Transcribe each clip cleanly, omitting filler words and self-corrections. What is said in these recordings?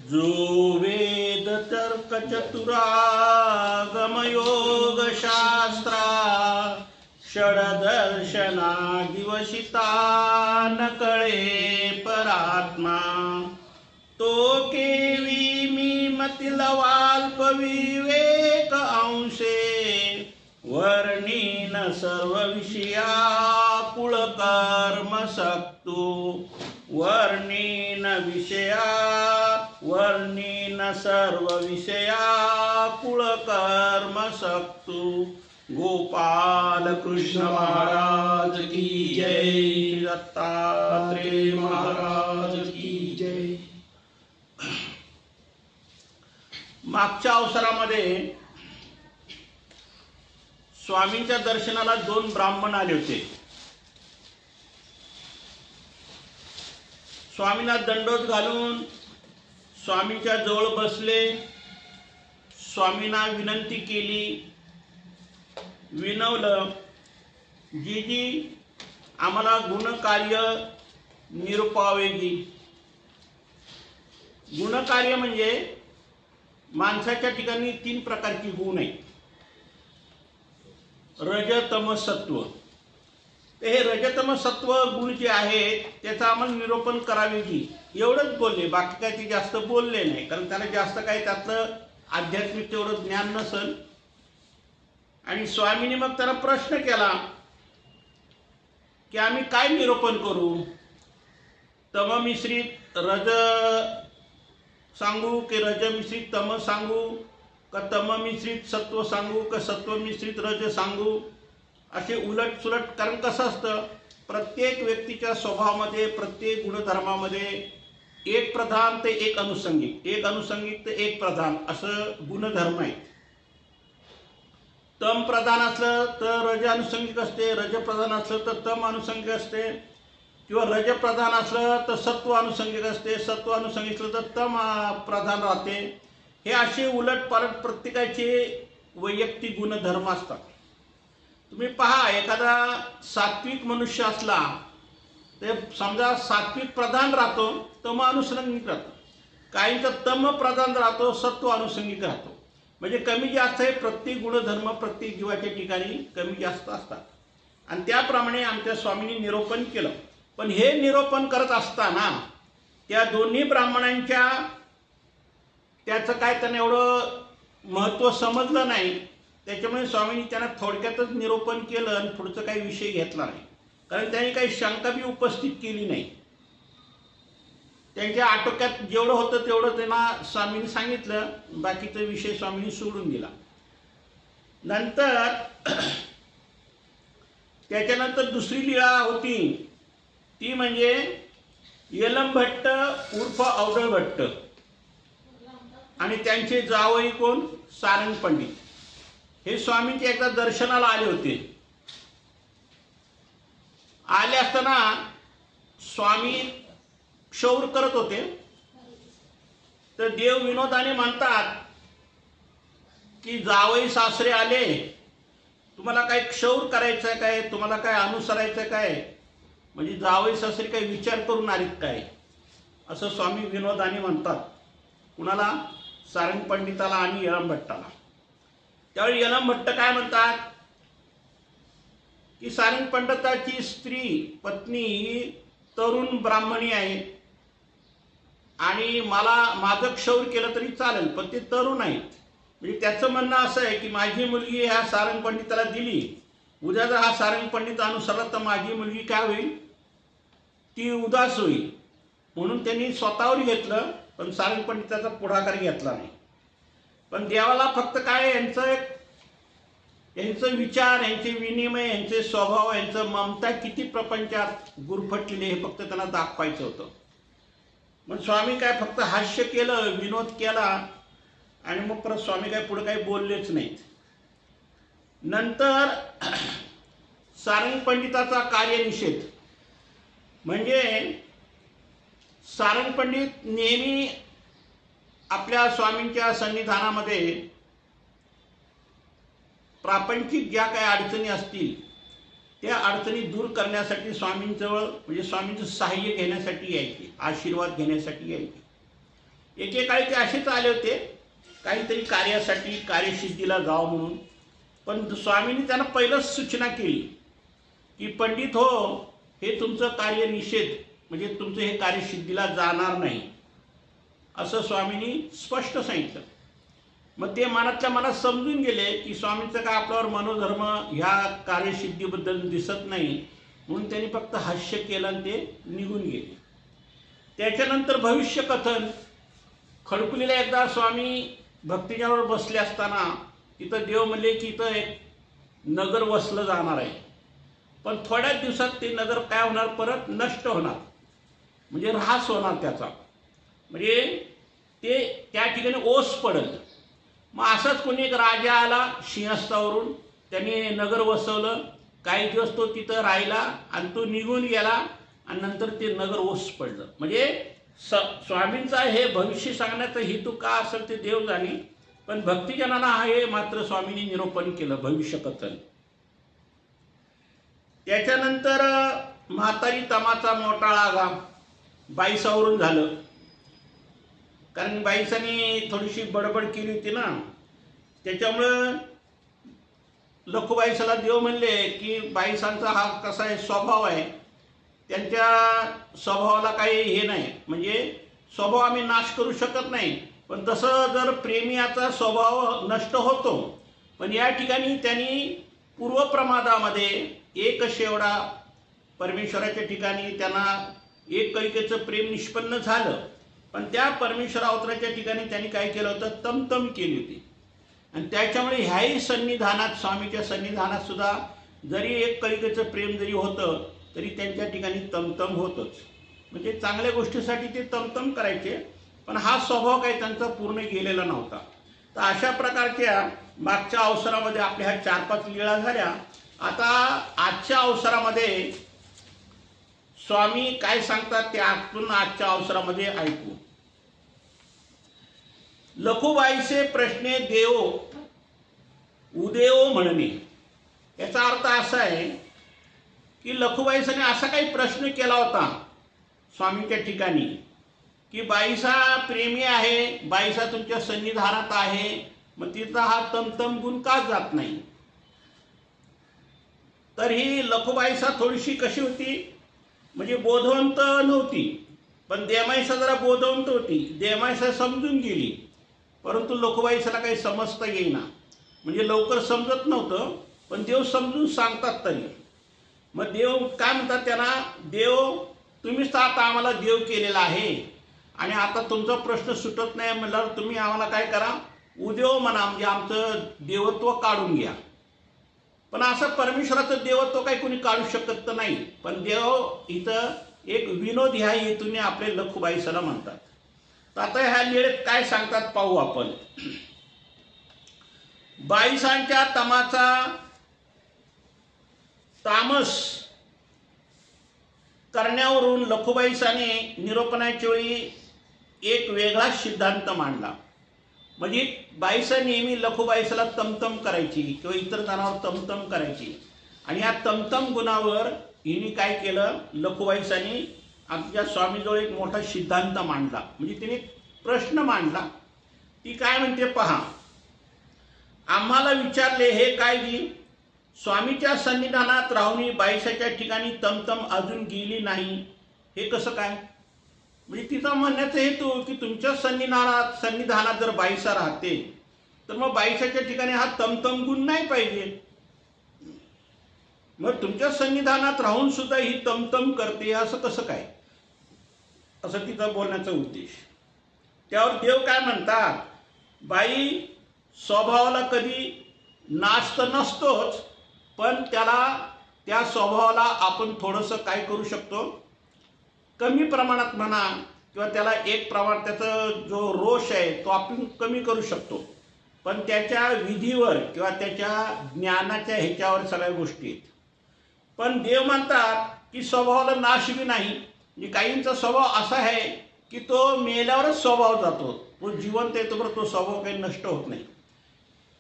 जो वेद तर्क चतुरागमयोग शास्त्रा षडदर्शना दिवशिता न कळे परात्मा तो केवी मी मतील वाल्प विवेक अंशे वर्णीन सर्व विषया कुळ कर्म सक्तो वर्णीन सर्व विषया कुळ कर्म सक्तो गोपाल कृष्ण महाराज की जय, दत्तात्रेय महाराज की जय। मागच्या अवसरामध्ये स्वामींच्या दर्शनाला 2 ब्राह्मण आले होते। स्वामींना दंडोत घालून स्वामींच्या जवळ बसले, स्वामींना विनंती केली, विनवलं, जी आम्हाला गुणकार्य निरूपावेगी। गुणकार्य म्हणजे माणसाच्या ठिकाणी 3 प्रकारची गुण आहेत, रज तम सत्व। हे रजतम सत्व गुण जे आहेत त्याचं आम्हाला निरूपण करावे की एवढंच बोलले, बाकी काय ते जास्त बोलले नाही, कारण त्याला जास्त काही त्यातलं आध्यात्मिक तेवढं ज्ञान नसेल। आणि स्वामींनी मग त्याला प्रश्न केला की आम्ही काय निरूपण करू, तम मिश्रित रज सांगू की रज मिश्रित तम सांगू, का तम मिश्रित सत्व सांगू का सत्व मिश्रित रज सांगू, असे उलट सुलट। कारण कसं असतं, प्रत्येक व्यक्तीच्या स्वभावामध्ये प्रत्येक गुणधर्मामध्ये एक प्रधान ते एक अनुषंगिक, एक अनुषंगिक ते एक प्रधान असं गुणधर्म आहे। तम प्रधान असलं तर रज अनुषंगिक असते, रज प्रधान असलं तर तम अनुषंगिक असते, किंवा रज प्रधान असलं तर सत्व अनुषंगिक असते, सत्व अनुषंगिक असलं तर तम प्रधान राहते। हे असे उलट पालट प्रत्येकाचे वैयक्तिक गुणधर्म असतात। तुम्ही पहा, एखादा सात्विक मनुष्य असला ते समजा सात्विक प्रधान राहतो, तम अनुषंगिक राहतो, काहींचा तम प्रधान राहतो, सत्व अनुषंगिक राहतो। म्हणजे कमी जास्त हे प्रत्येक गुणधर्म प्रत्येक जीवाच्या ठिकाणी कमी जास्त असतात। आणि त्याप्रमाणे आमच्या स्वामींनी निरूपण केलं। पण हे निरूपण करत असताना त्या दोन्ही ब्राह्मणांच्या त्याचं काय त्यांना एवढं महत्त्व समजलं नाही, त्याच्यामुळे स्वामींनी त्यांना थोडक्यातच निरूपण केलं आणि पुढचं काही विषय घेतला नाही, कारण त्यांनी काही शंका बी उपस्थित केली नाही। त्यांच्या आटोक्यात जेवढं होतं तेवढं त्यांना स्वामींनी सांगितलं, बाकीचा विषय स्वामींनी सोडून दिला। नंतर त्याच्यानंतर दुसरी लीळा होती, ती म्हणजे यलम भट्ट उर्फ अवधळ भट्ट आणि त्यांचे जावई कोण, सारंग पंडित, हे स्वामींच्या एकदा दर्शनाला आले होते। आले असताना स्वामी क्षौर करत होते, तर देव विनोदाने म्हणतात की जावई सासरे आले, तुम्हाला काय क्षौर करायचं आहे काय, तुम्हाला काय अनुसरायचं आहे काय, म्हणजे जावई सासरे काही विचार करून आलेत काय, असं स्वामी विनोदाने म्हणतात। कुणाला, सारंग पंडिताला आणि यलम भट्टाला। त्यावेळी यलम भट्ट काय म्हणतात की सारंग पंडिताची स्त्री पत्नी ही तरुण ब्राह्मणी आहे आणि मला माझं क्षौर केलं तरी चालेल, पण ते तरुण आहेत। म्हणजे त्याचं म्हणणं असं आहे की माझी मुलगी ह्या सारंग पंडिताला दिली, उद्या जर हा सारंग पंडित अनुसरला तर माझी मुलगी काय होईल, ती उदास होईल, म्हणून त्यांनी स्वतःवर घेतलं, पण सारंग पंडिताचा पुढाकार घेतला नाही। पण देवाला फक्त काय यांचं विचार, यांचे विनिमय, यांचे स्वभाव, यांचं ममता किती प्रपंचात गुरफटलेले हे फक्त त्यांना दाखवायचं होतं। मग स्वामी काय फक्त हास्य केलं, विनोद केला आणि मग परत स्वामी काय पुढे काही बोललेच नाहीत। नंतर सारंग पंडिताचा कार्यनिषेध म्हणजे सारंग पंडित नेहमी आपल्या स्वामींच्या सन्निधानामध्ये प्रापंचिक ज्या काही अडचणी असतील त्या अडचणी दूर करण्यासाठी स्वामींजवळ म्हणजे स्वामींचं सहाय्य घेण्यासाठी यायचे, आशीर्वाद घेण्यासाठी यायचे। एकेकाळी ते असेच आले होते काहीतरी कार्यासाठी, कार्यसिद्धीला जावं म्हणून. पण स्वामींनी त्यांना पहिलंच सूचना केली की पंडित हो, हे तुमचं कार्य निषेध, म्हणजे तुमचं हे कार्यसिद्धीला जाणार नाही, असं स्वामींनी स्पष्ट सांगितलं. मग ते मनातल्या मनात समजून गेले की स्वामींचं काय आपल्यावर मनोधर्म ह्या कार्यसिद्धीबद्दल दिसत नाही, म्हणून त्यांनी फक्त हास्य केलं आणि ते निघून गेले. त्याच्यानंतर भविष्य कथन. खडकुलीला एकदा स्वामी भक्तिजनावर बसले असताना तिथं देव म्हणले की इथं एक नगर वसलं जाणार आहे, पण थोड्याच दिवसात ते नगर काय होणार, परत नष्ट होणार, म्हणजे ऱ्हास होणार त्याचा, म्हणजे ते त्या ठिकाणी ओस पडल. मग असंच कोणी एक राजा आला सिंहस्थावरून, त्याने नगर वसवलं, काही दिवस तो तिथं राहिला आणि तो निघून गेला आणि नंतर ते नगर ओस पडलं. म्हणजे स्वामींचा हे भविष्य सांगण्याचा हेतू का असेल ते देव जाणे, पण भक्तिजनांना हे मात्र स्वामींनी निरूपण केलं भविष्य कथन. त्याच्यानंतर म्हातारी तमाचा मोठा आगा बाईसावरून झालं, कारण बाईसाने थोडीशी बडबड केली होती ना, त्याच्यामुळं लखुबाईसाला देव म्हणले की बाईसांचा हा कसा आहे स्वभाव आहे, त्यांच्या स्वभावाला काही हे नाही, म्हणजे स्वभाव आम्ही नाश करू शकत नाही, पण तसं जर प्रेमियाचा स्वभाव नष्ट होतो. पण या ठिकाणी त्यांनी पूर्वप्रमादामध्ये एक शेवडा परमेश्वराच्या ठिकाणी त्यांना एक कलिकेचं प्रेम निष्पन्न झालं, पण त्या परमेश्वर अवताराच्या ठिकाणी त्यांनी काय केलं होतं, तमतम केली होती. आणि त्याच्यामुळे ह्याही सन्निधानात, स्वामीच्या सन्निधानात सुद्धा जरी एक कलिकेचं प्रेम जरी होतं तरी त्यांच्या ठिकाणी तमतम होतच, म्हणजे चांगल्या गोष्टीसाठी ते तमतम करायचे, पण हा स्वभाव काही त्यांचा पूर्ण गेलेला नव्हता. तर अशा प्रकारच्या मागच्या अवसरामध्ये आपल्या ह्या 4-5 लीळा झाल्या. आता आजच्या अवसरामध्ये स्वामी काय सांगतात ते आपण आजच्या अवसरामध्ये ऐकू. लखुबाईचे प्रश्ने देव उदेव म्हणणे. याचा अर्थ असा आहे की लखुबाईसाने असा काही प्रश्न केला होता स्वामींच्या ठिकाणी की बाईसा प्रेमी आहे, बाईसा तुमच्या सन्निधानात आहे, मग तिचा हा तमतम गुण का जात नाही. तर ही लखुबाईसा थोडीशी कशी होती, म्हणजे बोधवंत नव्हती, पण देमाईसा जरा बोधवंत होती. देमाईसा समजून गेली, परंतु लखुबाईसाला काही समजता येईना, म्हणजे लवकर समजत नव्हतं, पण देव समजून सांगतात तरी. मग देव काय म्हणतात त्यांना, देव तुम्हीच तर आता आम्हाला देव केलेला आहे आणि आता तुमचा प्रश्न सुटत नाही म्हणल्यावर तुम्ही आम्हाला काय करा, उदेव म्हणा, म्हणजे आमचं देवत्व काढून घ्या. पण असं परमेश्वराचं देवत्व काही कोणी काढू शकत तर नाही, पण देव इथं एक विनोद ह्या हेतूने आपले लखुबाईसाला म्हणतात. तर आता ह्या लीळेत काय सांगतात पाहू आपण. बाईसांच्या तमाचा तामस करण्यावरून लखुबाईसाने निरोपणाच्या वेळी एक वेगळा सिद्धांत मांडला. म्हणजे बाईसा नेहमी लखुबाईसाला तमतम करायची किंवा इतर जणांवर तमतम करायची, आणि या तमतम गुणावर हिने काय केलं, लखुबाईसाने आमच्या स्वामीजवळ एक मोठा सिद्धांत मांडला, म्हणजे तिने प्रश्न मांडला. ती काय म्हणते पहा. आम्हाला विचारले हे काय जी, स्वामीच्या सन्निधानात राहुनी बाईसाच्या ठिकाणी तमतम अजून गेली नाही, हे कसं काय. म्हणजे तिचा म्हणण्याचा हेतू की तुमच्या सन्निधानात जर बाईसा राहते तर मग बाईसाच्या ठिकाणी हा तमतम गुण नाही पाहिजे, मग तुमच्या सन्निधानात राहून सुद्धा ही तमतम करते असं कसं काय, असं तिचा बोलण्याचा उद्देश. त्यावर देव काय म्हणतात, बाई स्वभावाला कधी नाश तर नसतोच, पण त्या स्वभावाला आपण थोडंसं काय करू शकतो, कमी प्रमाणात म्हणा, किंवा त्याला एक प्रमाण त्याचा जो रोष आहे तो आपण कमी करू शकतो, पण त्याच्या विधीवर किंवा त्याच्या ज्ञानाच्या ह्याच्यावर सगळ्या गोष्टी आहेत. पण देव म्हणतात की स्वभावाला नाश बी नाही, म्हणजे काहींचा स्वभाव असा आहे की तो मेल्यावरच स्वभाव जातो, तो जिवंत आहे तोपर्यंत तो स्वभाव काही नष्ट होत नाही.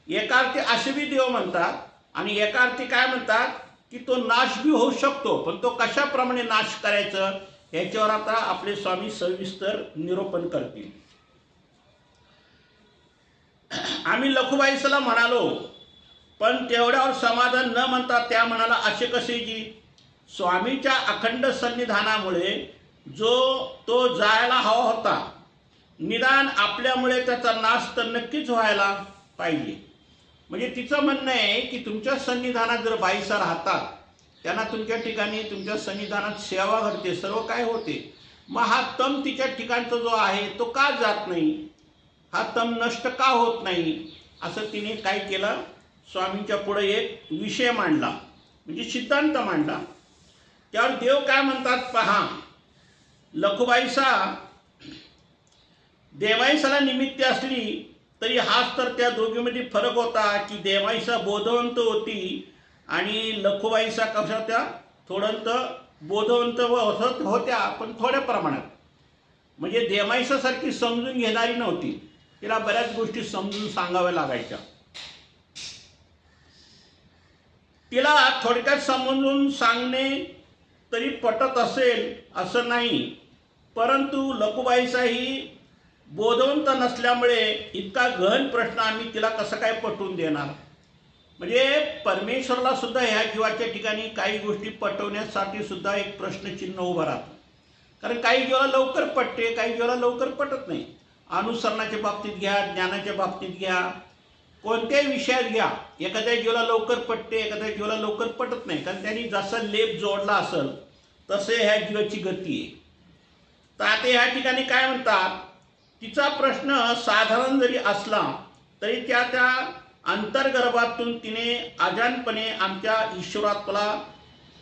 एका अर्थी असे बी देव म्हणतात आणि एका अर्थी काय म्हणतात की तो नाश बी होऊ शकतो, पण तो कशाप्रमाणे नाश करायचं याच्यावर आता आपले स्वामी सविस्तर निरूपण करतील. आम्ही लखुबाईसला म्हणालो, पण तेवढ्यावर समाधान न म्हणता त्या म्हणाला असे कसे की स्वामीच्या अखंड सन्निधानामुळे जो तो जायला हवा होता, निदान आपल्यामुळे त्याचा नाश तर नक्कीच व्हायला पाहिजे. म्हणजे तिचं म्हणणं आहे की तुमच्या सन्निधानात जर बाईसा राहतात, त्यांना तुमच्या ठिकाणी तुमच्या सन्निधानात सेवा घडते, सर्व काय होते, मग हा तम तिच्या ठिकाणचा जो आहे तो का जात नाही, हा तम नष्ट का होत नाही, असं तिने काय केलं, स्वामींच्या पुढे एक विषय मांडला, म्हणजे सिद्धांत मांडला. त्यावर देव काय म्हणतात पहा, लखुबाईसा देवाईसाला निमित्त असली तरी हाच तर त्या दोघीमध्ये फरक होता की देवाईसा बोधवंत होती आणि लखुबाईसा कशा होत्या, थोडंत बोधवंत होत्या पण थोड्या प्रमाणात. म्हणजे देवाईसासारखी समजून घेणारी नव्हती, तिला बऱ्याच गोष्टी समजून सांगाव्या लागायच्या. तिला थोडक्यात समजून सांगणे तरी पटत असेल असं नाही, परंतु लखुबाईसा ही बोधवंत नसल्यामुळे इतका गहन प्रश्न आम्ही तिला कसं काय पटवून देणार. म्हणजे परमेश्वरला सुद्धा ह्या जीवाच्या ठिकाणी काही गोष्टी पटवण्यासाठी सुद्धा एक प्रश्नचिन्ह उभं राहतं. कारण काही जीवाला लवकर पटते, काही जीवाला लवकर पटत नाही. अनुसरणाच्या बाबतीत घ्या, ज्ञानाच्या बाबतीत घ्या, कोणत्याही विषयात घ्या, एखाद्या जीवाला लवकर पटते, एखाद्या जीवाला लवकर पटत नाही. कारण त्यांनी जसा लेप जोडला असेल तसे ह्या जीवाची गती आहे. तर आता ह्या ठिकाणी काय म्हणतात, तिचा प्रश्न साधारण जरी असला तरी त्या अंतर्गर्भातून तिने अजानपणे आमच्या ईश्वरातला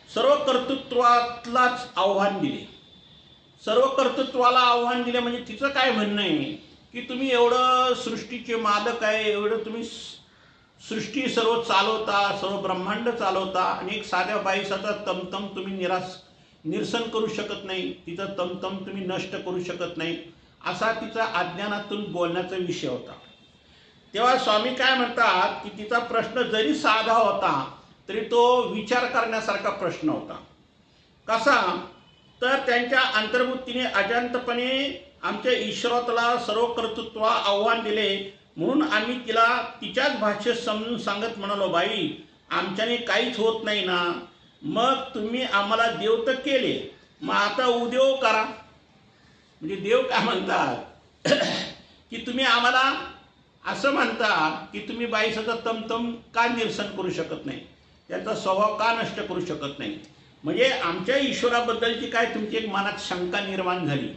सर्व कर्तृत्वातलाच आव्हान दिले. सर्व कर्तृत्वाला आव्हान दिले म्हणजे तिचं काय म्हणणं आहे की तुम्ही एवढं सृष्टीचे मालक आहे, एवढं तुम्ही सृष्टी सर्व चालवता, सर्व ब्रह्मांड चालवता आणि एक साध्या बाईसाचा तमतम तुम्ही निरसन करू शकत नाही, तिचं तमतम तुम्ही नष्ट करू शकत नाही, असा तिचा अज्ञानातून बोलण्याचा विषय होता. तेव्हा स्वामी काय म्हणतात की तिचा प्रश्न जरी साधा होता तरी तो विचार करण्यासारखा प्रश्न होता. कसा तर त्यांच्या अंतर्भूतीने अजांतपणे आमच्या ईश्वराला सर्व कर्तृत्व आव्हान दिले, म्हणून आम्ही तिला तिच्याच भाषेत समजून सांगत म्हणालो, बाई आमच्याने काहीच होत नाही ना, मग तुम्ही आम्हाला देव तर केले, मग आता उदेव करा. म्हणजे देव काय म्हणतात की तुम्ही आम्हाला असं म्हणता की तुम्ही बाईसाचा तमतम का निरसन करू शकत नाही, त्याचा स्वभाव का नष्ट करू शकत नाही. म्हणजे आमच्या ईश्वराबद्दलची काय तुमची एक मनात शंका निर्माण झाली,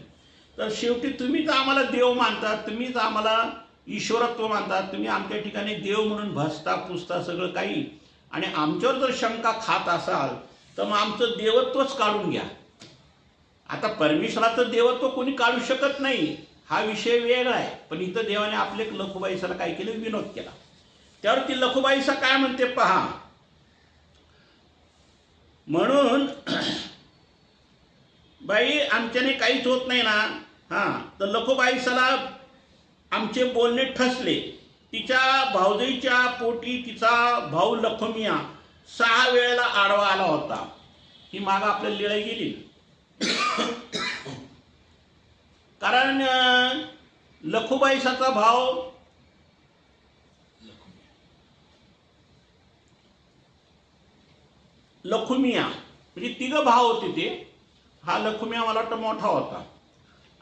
तर शेवटी तुम्हीच आम्हाला देव मानता, तुम्हीच आम्हाला ईश्वरत्व मानतात, तुम्ही आमच्या ठिकाणी देव म्हणून भसता पुसता सगळं काही, आणि आमच्यावर जर शंका खात असाल तर मग आमचं देवत्वच काढून घ्या. आता परमेश्वराचं देवत्व कोणी काढू शकत नाही, हा विषय वेगळा आहे. पण इथं देवाने आपले लखुबाईसाला काय केलं, विनोद केला. त्यावर ती लखुबाईसा काय म्हणते पहा, म्हणून बाई आमच्याने काहीच होत नाही ना, तर लखुबाईसाला आमचे बोलणे ठसले. तिच्या भाऊजाईच्या पोटी तिचा भाऊ लखुमिया 6 वेळेला आडवा आला होता. ही माग आपल्याला लिळाई गेली. कारण लखुबाईसाचा भाव लखुमिया म्हणजे 3 भाव होते ते. हा लखुमिया मला वाटतं मोठा होता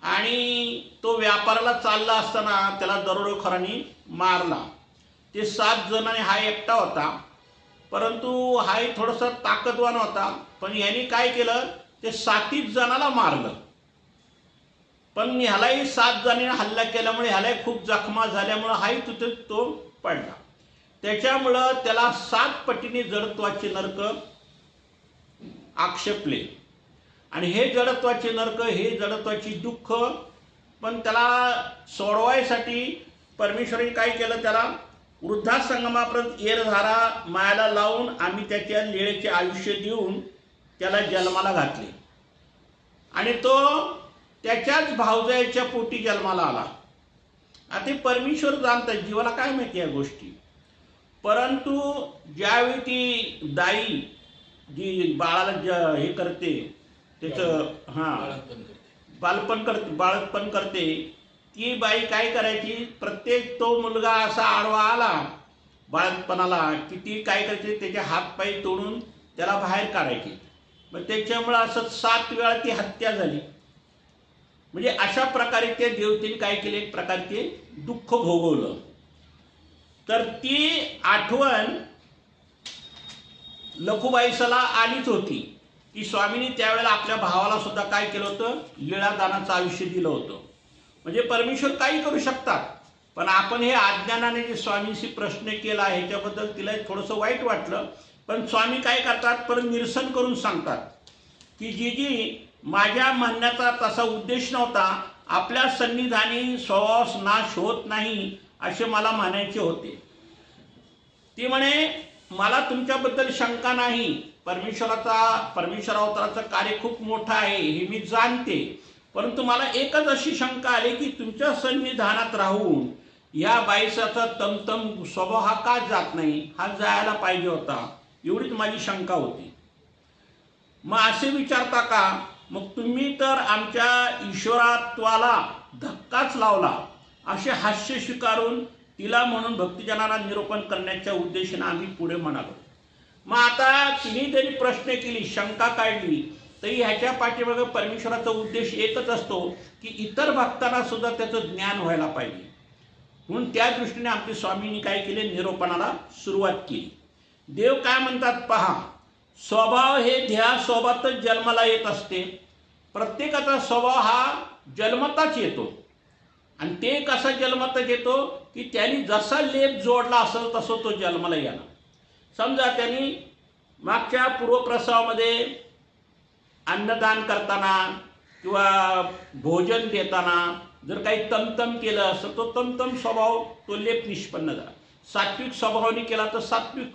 आणि तो व्यापाराला चालला असताना त्याला दरोडेखोरांनी मारला. ते 7 जण आणि हा एकटा होता, परंतु हाही थोडासा ताकदवान होता. पण यांनी काय केलं, ते 7 जणाला मारलं. पण ह्यालाही 7 जणांनी हल्ला केल्यामुळे ह्यालाही खूप जखमा झाल्यामुळे हाही तिथे तो पडला. त्याच्यामुळं त्याला 7 पटीने जडत्वाचे नरक आक्षेपले. आणि हे जडत्वाचे नरक, हे जडत्वाची दुःख, पण त्याला सोडवायसाठी परमेश्वराने काय केलं, त्याला वृद्धाश्रमापर्यंत येरधारा मायाला लावून आम्ही त्याच्या लीळेचे आयुष्य देऊन त्याला जन्माला घातले. आणि तो त्याच्याच भावजाईच्या पोटी जन्माला आला. आता परमेश्वर जाणतात, जीवाला काय माहिती या गोष्टी. परंतु ज्यावेळी ती दाई जी बाळाला हे करते, त्याचं बाळपण करते, ती बाई काय करायची, प्रत्येक तो मुलगा असा आडवा आला बाळपणाला की ती काय करायची, त्याचे हातपाय तोडून त्याला बाहेर काढायची. मग त्याच्यामुळं असं 7 वेळा ती हत्या झाली. म्हणजे अशा प्रकारे त्या देवतेने काय केले, एक प्रकारे ते दुःख भोगवलं. तर ती आठवण लखुबाईसला आलीच होती की स्वामींनी त्यावेळेला आपल्या भावाला सुद्धा काय केलं होतं, लीळादानाचं आयुष्य दिलं होतं. म्हणजे परमेश्वर काही करू शकतात, पण आपण हे अज्ञानाने जे स्वामींशी प्रश्न केला ह्याच्याबद्दल तिला थोडंसं वाईट वाटलं. पण स्वामी काय करतात, परत निरसन करून सांगतात की जी माझ्या म्हणण्याचा तसा उद्देश नव्हता, आपल्या सन्निधानी स्वभावास नाश होत नाही असे मला म्हणायचे होते. ती म्हणे मला तुमच्याबद्दल शंका नाही, परमेश्वरावताराचं कार्य खूप मोठं आहे हे मी जाणते, परंतु मला एकच अशी शंका आली की तुमच्या सन्निधानात राहून या बाईसाचा तमतम स्वभाव हा का जात नाही, हा जायला पाहिजे होता, एवढीच माझी शंका होती. मग असे विचारता का, मग तुम्ही तर आमच्या ईश्वरत्वाला धक्काच लावला, असे हास्य स्वीकारून तिला म्हणून भक्तिजनांना निरूपण करण्याच्या उद्देशाने आम्ही पुढे म्हणालो. मग आता तिने जरी प्रश्न केली, शंका काढली, तरी ह्याच्या पाठीमागे परमेश्वराचा उद्देश एकच असतो की इतर भक्तांना सुद्धा त्याचं ज्ञान व्हायला पाहिजे. म्हणून त्या दृष्टीने आमच्या स्वामींनी काय केले, निरूपणाला सुरुवात केली. देव काय म्हणतात पहा, स्वभाव हे ध्येयासोबतच जन्माला येत असते. प्रत्येकाचा स्वभाव हा जन्मताच येतो. आणि ते कसा जन्मताच येतो की त्यांनी जसा लेप जोडला असेल तसं तो जन्माला येणार. समजा त्यांनी मागच्या पूर्वप्रसवामध्ये अन्नदान करताना किंवा भोजन देताना जर काही तमतम केलं असं तो तमतम स्वभाव तो लेप निष्पन्न झाला. सात्विक स्वभावाने केला तर सात्विक,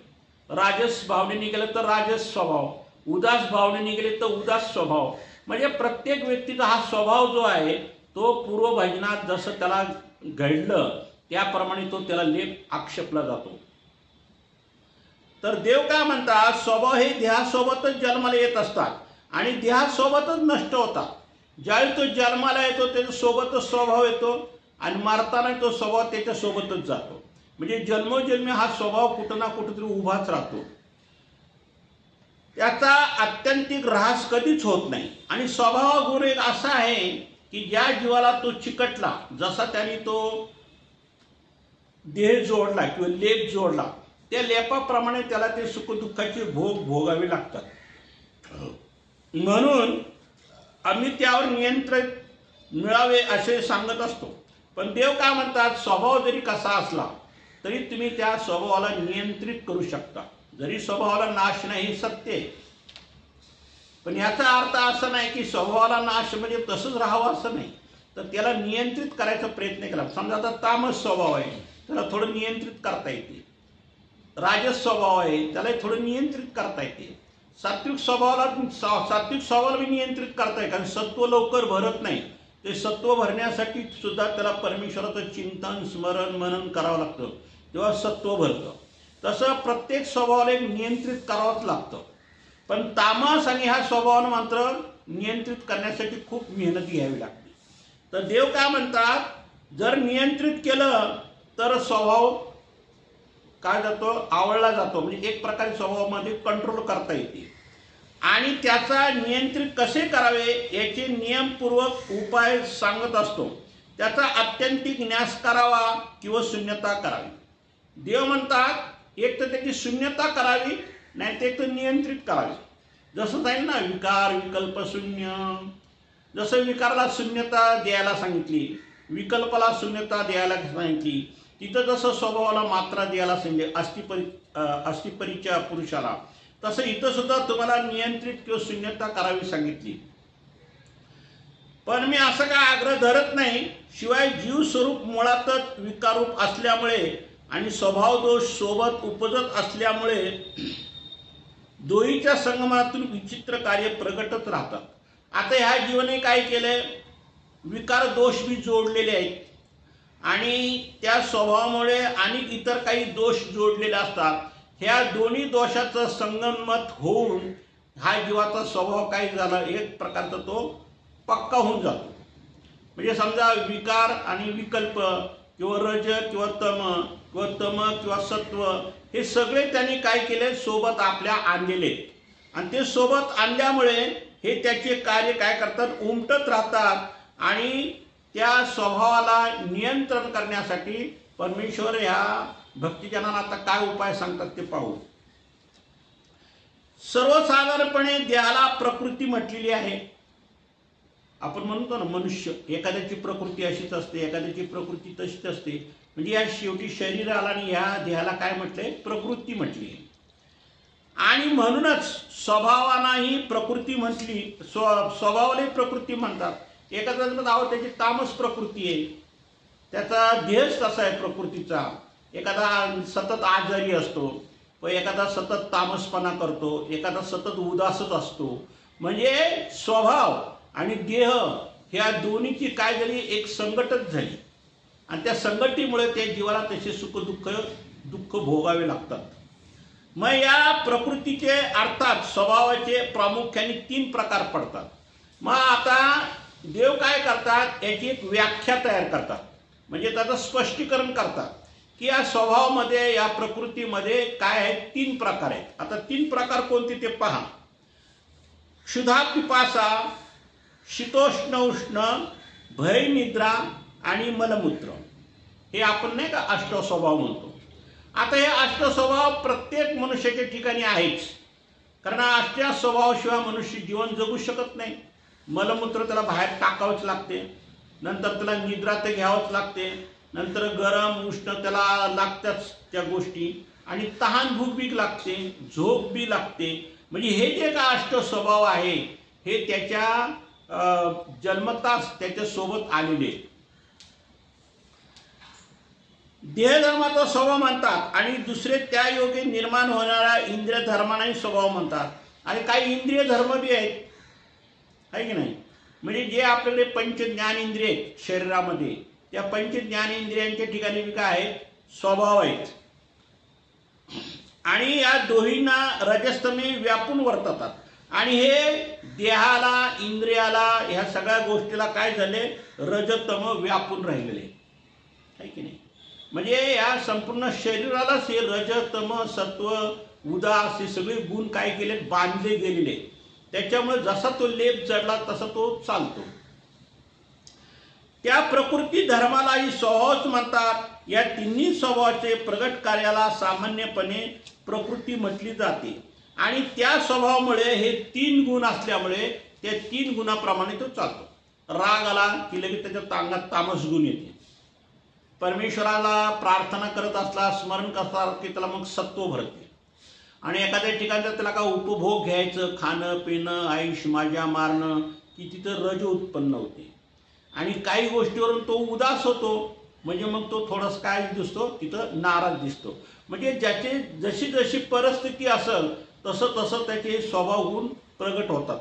राजस भावनेने केलं तर राजस स्वभाव, उदास भावनेने केले तर उदास स्वभाव. म्हणजे प्रत्येक व्यक्तीचा हा स्वभाव जो आहे तो पूर्वभजनात जसं त्याला घडलं त्याप्रमाणे तो त्याला लेप आक्षेपला जातो. तर देव काय म्हणतात, स्वभाव हे देहासोबतच जन्माला येत असतात आणि देहासोबतच नष्ट होतात. ज्यावेळी तो जन्माला येतो त्याच्यासोबतच स्वभाव येतो आणि मरताना तो स्वभाव त्याच्यासोबतच जातो. म्हणजे जन्मोजन्मी हा स्वभाव कुठं ना कुठंतरी उभाच राहतो. त्याचा आत्यंतिक ऱ्हास कधीच होत नाही. आणि स्वभाव गुण एक असा आहे की ज्या जीवाला तो चिकटला, जसा त्याने तो देह जोडला किंवा लेप जोडला, त्या लेपाप्रमाणे त्याला ते सुखदुःखाचे भोग भोगावे लागतात. म्हणून आम्ही त्यावर नियंत्रण मिळावे असे सांगत असतो. पण देव काय म्हणतात, स्वभाव जरी कसा असला तरी तुम्ही त्या स्वभावाला नियंत्रित करू शकता. जरी स्वभावाला नाश नाही हे सत्य आहे, पण याचा अर्थ असा नाही की स्वभावाला नाश म्हणजे तसंच राहावं असं नाही. तर त्याला नियंत्रित करायचा प्रयत्न केला. समजा आता तामस स्वभाव आहे, त्याला थोडं नियंत्रित करता येते. राजस स्वभाव आहे, त्याला थोडं नियंत्रित करता येते. सात्विक स्वभावाला मी नियंत्रित करताय, कारण सत्व लवकर भरत नाही. ते सत्व भरण्यासाठी सुद्धा त्याला परमेश्वराचं चिंतन स्मरण मनन करावं लागतं, तेव्हा सत्व भरतं. तसं प्रत्येक स्वभावाला एक नियंत्रित करावंच लागतं. पण तामस आणि ह्या स्वभावानं मात्र नियंत्रित करण्यासाठी खूप मेहनत घ्यावी लागते. तर देव काय म्हणतात, जर नियंत्रित केलं तर स्वभाव काय जातो, आवडला जातो. म्हणजे एक प्रकारे स्वभावामध्ये कंट्रोल करता येते. आणि त्याचा नियंत्रित कसे करावे याचे नियमपूर्वक उपाय सांगत असतो. त्याचा आत्यंतिक न्यास करावा किंवा शून्यता करावी. देव म्हणतात एक तर त्याची शून्यता करावी, नाही ते एक तर नियंत्रित करावी. जसं जाईल ना विकार विकल्प शून्य, जसं विकाराला शून्यता द्यायला सांगितली, विकल्पाला शून्यता द्यायला सांगितली, तिथं जसं स्वभावाला मात्रा द्यायला सांगितली अस्थिपरीच्या पुरुषाला, तसं इथं सुद्धा तुम्हाला नियंत्रित किंवा शून्यता करावी सांगितली. पण मी असं काय आग्रह धरत नाही. शिवाय जीव स्वरूप मुळातच विकाररूप असल्यामुळे आणि स्वभाव दोष सोबत उपजत असल्यामुळे दोहीच्या संगमातून विचित्र कार्य प्रगटत राहतात. आता ह्या जीवने काय केलंय, विकार दोष बी जोडलेले आहेत आणि त्या स्वभावामुळे आणि इतर काही दोष जोडलेले असतात. ह्या दोन्ही दोषाचं संगनमत होऊन हा जीवाचा स्वभाव काय झाला, एक प्रकारचा तो पक्का होऊन जातो. म्हणजे समजा विकार आणि विकल्प किंवा रज किंवा तम किंवा सत्व हे सगळे त्यांनी काय केले, सोबत आपल्या आणलेले, आणि ते सोबत आणल्यामुळे हे त्याचे कार्य काय करतात, उमटत राहतात. आणि त्या स्वभावाला नियंत्रण करण्यासाठी परमेश्वर ह्या भक्तिजनांना आता काय उपाय सांगतात ते पाहू. सर्वसाधारणपणे देहाला प्रकृती म्हटलेली आहे. आपण म्हणतो ना मनुष्य, एखाद्याची प्रकृती अशीच असते, एखाद्याची प्रकृती तशीच असते. म्हणजे या शेवटी शरीराला आणि या देहाला काय म्हटलंय, प्रकृती म्हटली. आणि म्हणूनच स्वभावानाही प्रकृती म्हटली, स्वभावालाही प्रकृती म्हणतात. एखाद्याचं नाव त्याची तामस प्रकृती आहे, त्याचा देहच तसा आहे प्रकृतीचा. एखादा सतत आजारी असतो, व एखादा सतत तामसपणा करतो, एखादा सतत उदासच असतो. म्हणजे स्वभाव आणि देह ह्या दोन्हीची काय झाली, एक संगतच झाली. आणि त्या संगतीमुळे त्या जीवाला तसे सुख दुःख भोगावे लागतात. मग या प्रकृतीचे अर्थात स्वभावाचे प्रामुख्याने 3 प्रकार पडतात. मग आता देव काय करतात, याची एक व्याख्या तयार करतात, म्हणजे त्याचं स्पष्टीकरण करतात की या स्वभावामध्ये, या प्रकृतीमध्ये काय आहेत, 3 प्रकार आहेत. आता 3 प्रकार कोणते ते पहा. क्षुधा पिपासा, शीतोष्ण उष्ण, भय निद्रा आणि मलमूत्र, हे आपण नाही का अष्टस्वभाव म्हणतो. आता हे अष्टस्वभाव प्रत्येक मनुष्याच्या ठिकाणी आहेच, कारण अष्टस्वभावाशिवाय मनुष्य जीवन जगू शकत नाही. मलमूत्र त्याला बाहेर टाकावंच लागते, नंतर त्याला निद्रा तर घ्यावंच लागते, नंतर गरम उष्ण त्याला लागतात त्या गोष्टी, आणि तहान भूक बी लागते, झोप बी लागते. म्हणजे हे जे का अष्टस्वभाव आहे हे त्याच्या जन्मताच त्याच्यासोबत आलेले. देहधर्माचा स्वभाव म्हणतात, आणि दुसरे त्या योगे निर्माण होणाऱ्या इंद्रिय धर्मांनाही स्वभाव म्हणतात. आणि काही इंद्रिय धर्म बी आहेत, आहे की नाही. म्हणजे जे आपल्याकडे पंच ज्ञानेंद्रिय आहेत शरीरामध्ये, त्या पंच ज्ञानेंद्रियांच्या ठिकाणी बी काय आहेत, स्वभाव आहेत. आणि या दोहींना रजस्तमे व्यापून वर्ततात. आणि हे देहाला, इंद्रियाला, ह्या सगळ्या गोष्टीला काय झाले, रजतम व्यापून राहिलेले, आहे की नाही. म्हणजे या संपूर्ण शरीरालाच हे रजतम सत्व उदास हे सगळे गुण काय केले, बांधले गेलेले. त्याच्यामुळे जसा तो लेप जडला तसा तो चालतो. त्या प्रकृती धर्मालाही स्वभावच म्हणतात. या तिन्ही स्वभावाचे प्रगट कार्याला सामान्यपणे प्रकृती म्हटली जाते. आणि त्या स्वभावामुळे हे 3 गुण असल्यामुळे त्या 3 गुणाप्रमाणे तो चालतो. राग आला की लगेच त्याच्या अंगात तामस गुण येते. परमेश्वराला प्रार्थना करत असला, स्मरण करतात की त्याला मग सत्व भरते. आणि एखाद्या ठिकाणचा त्याला का उपभोग घ्यायचं, खाणं पिणं, आयुष्य माझ्या मारणं, की तिथं रज उत्पन्न होते. आणि काही गोष्टीवरून तो उदास होतो, म्हणजे मग तो थोडासा काय दिसतो, तिथं नाराज दिसतो. म्हणजे ज्याचे जशी जशी परिस्थिती असेल तसं तसं त्याचे स्वभाव गुण प्रगट होतात.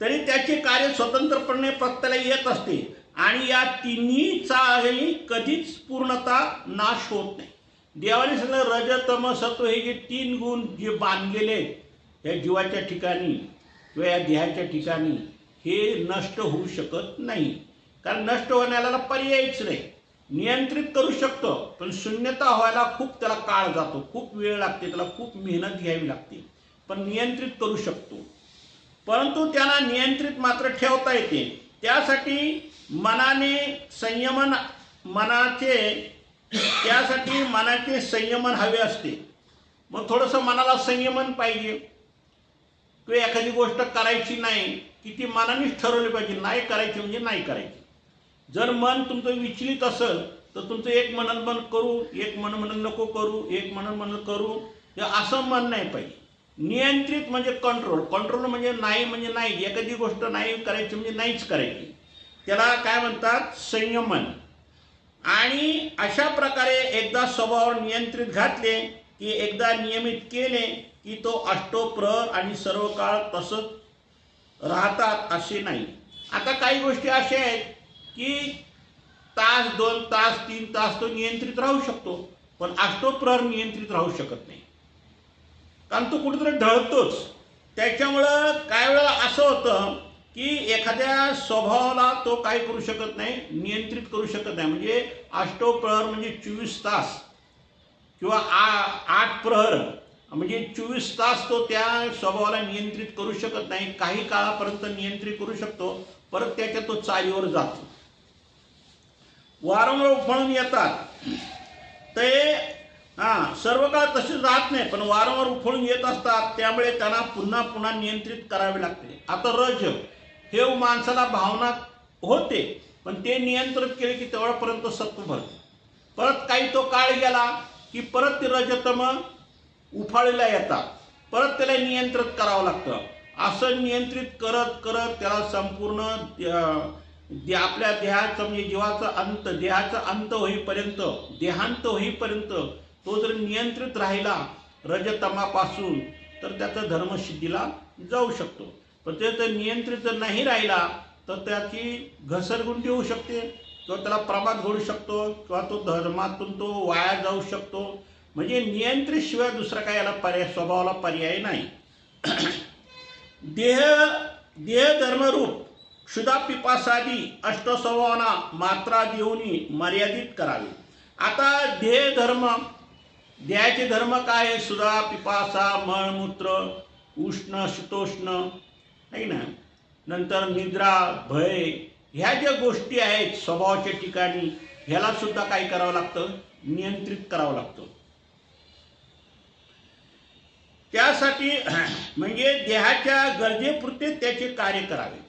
तरी त्याचे कार्य स्वतंत्रपणे प्रत्येकाला येत असते. आणि या तिन्हीचाही कधीच पूर्णता नाश होत नाही. देवाने सगळं रज तम सत्व हे जे 3 गुण जे बांधलेले आहेत या जीवाच्या ठिकाणी किंवा या देहाच्या ठिकाणी, हे नष्ट होऊ शकत नाही. कारण नष्ट होण्याला पर्यायच नाही. नियंत्रित करू शकतो, पण शून्यता व्हायला खूप त्याला काळ जातो, खूप वेळ लागते, त्याला खूप मेहनत घ्यावी लागते. पण नियंत्रित करू शकतो. परंतु त्यांना नियंत्रित मात्र ठेवता येते. त्यासाठी मनाने संयमन, त्यासाठी मनाचे संयमन हवे असते. मग थोडंसं मनाला संयमन पाहिजे. किंवा एखादी गोष्ट करायची नाही की ती मनानेच ठरवली पाहिजे, नाही करायची म्हणजे नाही करायची. जर मन तुमचं विचलित असेल तर तुमचं एक मन करू, एक मन नको करू, एक मन करू, हे असं मन नाही पाहिजे. नियंत्रित म्हणजे कंट्रोल म्हणजे नाही, एखादी गोष्ट नाही करायची म्हणजे नाहीच करायची. त्याला काय म्हणतात, संयमन. आणि अशा प्रकारे एकदा स्वभावावर नियंत्रित घातले की, एकदा नियमित केले की तो अष्टोप्रहर आणि सर्व काळ तसंच राहतात असे नाही. आता काही गोष्टी अशा आहेत की तास, 2 तास, 3 तास तो नियंत्रित राहू शकतो, पण अष्टोप्रहर नियंत्रित राहू शकत नाही, कारण तो कुठेतरी ढळतोच. त्याच्यामुळं काय वेळा असं होतं की एखाद्या स्वभावाला तो काय करू शकत नाही, नियंत्रित करू शकत नाही. म्हणजे अष्टप्रहर म्हणजे 24 तास किंवा 8 प्रहर म्हणजे 24 तास तो त्या स्वभावाला नियंत्रित करू शकत नाही. काही काळापर्यंत नियंत्रित करू शकतो, परत त्याच्या तो चालीवर जातो. वारंवार उफाळून येतात ते सर्व काळ तसे राहत नाही, पण वारंवार उफाळून येत असतात, त्यामुळे त्यांना पुन्हा पुन्हा नियंत्रित करावे लागते. आता रज हे माणसाला भावना होते, पण ते नियंत्रित केले की तेवढ्यापर्यंत सत्व भरते. परत काही तो काळ गेला की परत ते रजतम उफाळीला येतात, परत त्याला नियंत्रित करावं लागतं. असं नियंत्रित करत करत त्याला संपूर्ण आपल्या देहाचं म्हणजे जीवाचा अंत, देहाचा अंत होईपर्यंत, देहांत होईपर्यंत तो जर नियंत्रित राहिला रजतमापासून तर त्याचा धर्मसिद्धीला जाऊ शकतो. पण ते जर नियंत्रित जर नाही राहिला तर त्याची घसरगुंडी होऊ शकते, किंवा त्याला प्रमाद घडू शकतो, किंवा तो धर्मातून तो वाया जाऊ शकतो. म्हणजे नियंत्रित शिवाय दुसरा काय याला पर्याय, स्वभावाला पर्याय नाही. देह धर्मरूप क्षुधा पिपासादी अष्टस्वभावांना मात्रा देऊनी मर्यादित करावे. आता देह धर्म, देहाचे धर्म काय आहे? क्षुधा पिपासा, मळमूत्र, उष्ण शीतोष्ण नाही ना, नंतर निद्रा, भय, ह्या ज्या गोष्टी आहेत स्वभावाच्या ठिकाणी, ह्याला सुद्धा काय करावं लागतं? नियंत्रित करावं लागतं. त्यासाठी म्हणजे देहाच्या गरजेपुरते त्याचे कार्य करावे.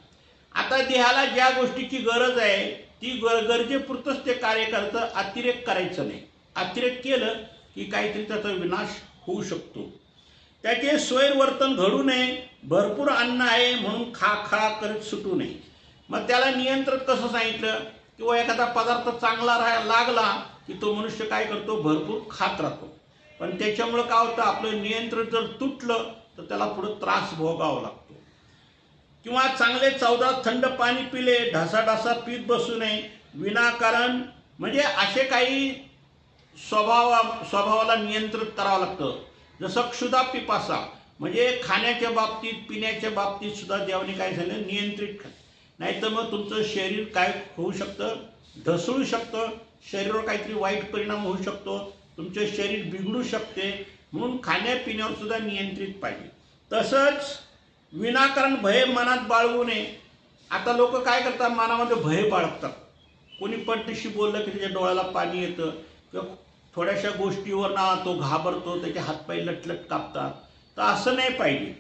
आता देहाला ज्या गोष्टीची गरज आहे ती गरजेपुरतंच ते कार्य करायचं, अतिरेक करायचं नाही. अतिरेक केलं की काहीतरी त्याचा विनाश होऊ शकतो. त्याचे स्वैरवर्तन घडू नये. भरपूर अन्न आहे म्हणून खा करत सुटू नये. मग त्याला नियंत्रित कसं सांगितलं? किंवा एखादा पदार्थ चांगला लागला की तो मनुष्य काय करतो? भरपूर खात राहतो. पण त्याच्यामुळं काय होतं? आपलं नियंत्रण जर तुटलं तर त्याला पुढे त्रास भोगावा लागतो. किंवा चांगले चवदार थंड पाणी पिले, ढासा पीत बसू नये विनाकारण. म्हणजे असे काही स्वभावाला नियंत्रित करावं लागतं. जसं क्षुधा पिपासा म्हणजे खाण्याच्या बाबतीत, पिण्याच्या बाबतीत सुद्धा देवाने काय झालं? नियंत्रित. नाही तर मग तुमचं शरीर काय होऊ शकतं? ढसळू शकतं, शरीरावर काहीतरी वाईट परिणाम होऊ शकतो, तुमचे शरीर बिघडू शकते. म्हणून खाण्यापिण्यावर सुद्धा नियंत्रित पाहिजे. तसंच विनाकारण भय मनात बाळगू नये. आता लोक काय करतात? मनामध्ये भय बाळगतात. कोणी पट्टीशी बोललं की त्याच्या डोळ्याला पाणी येतं, किंवा थोड्याशा गोष्टीवर ना तो घाबरतो, त्याचे हातपाय लटलट कापतात. तर असं नाही पाहिजे.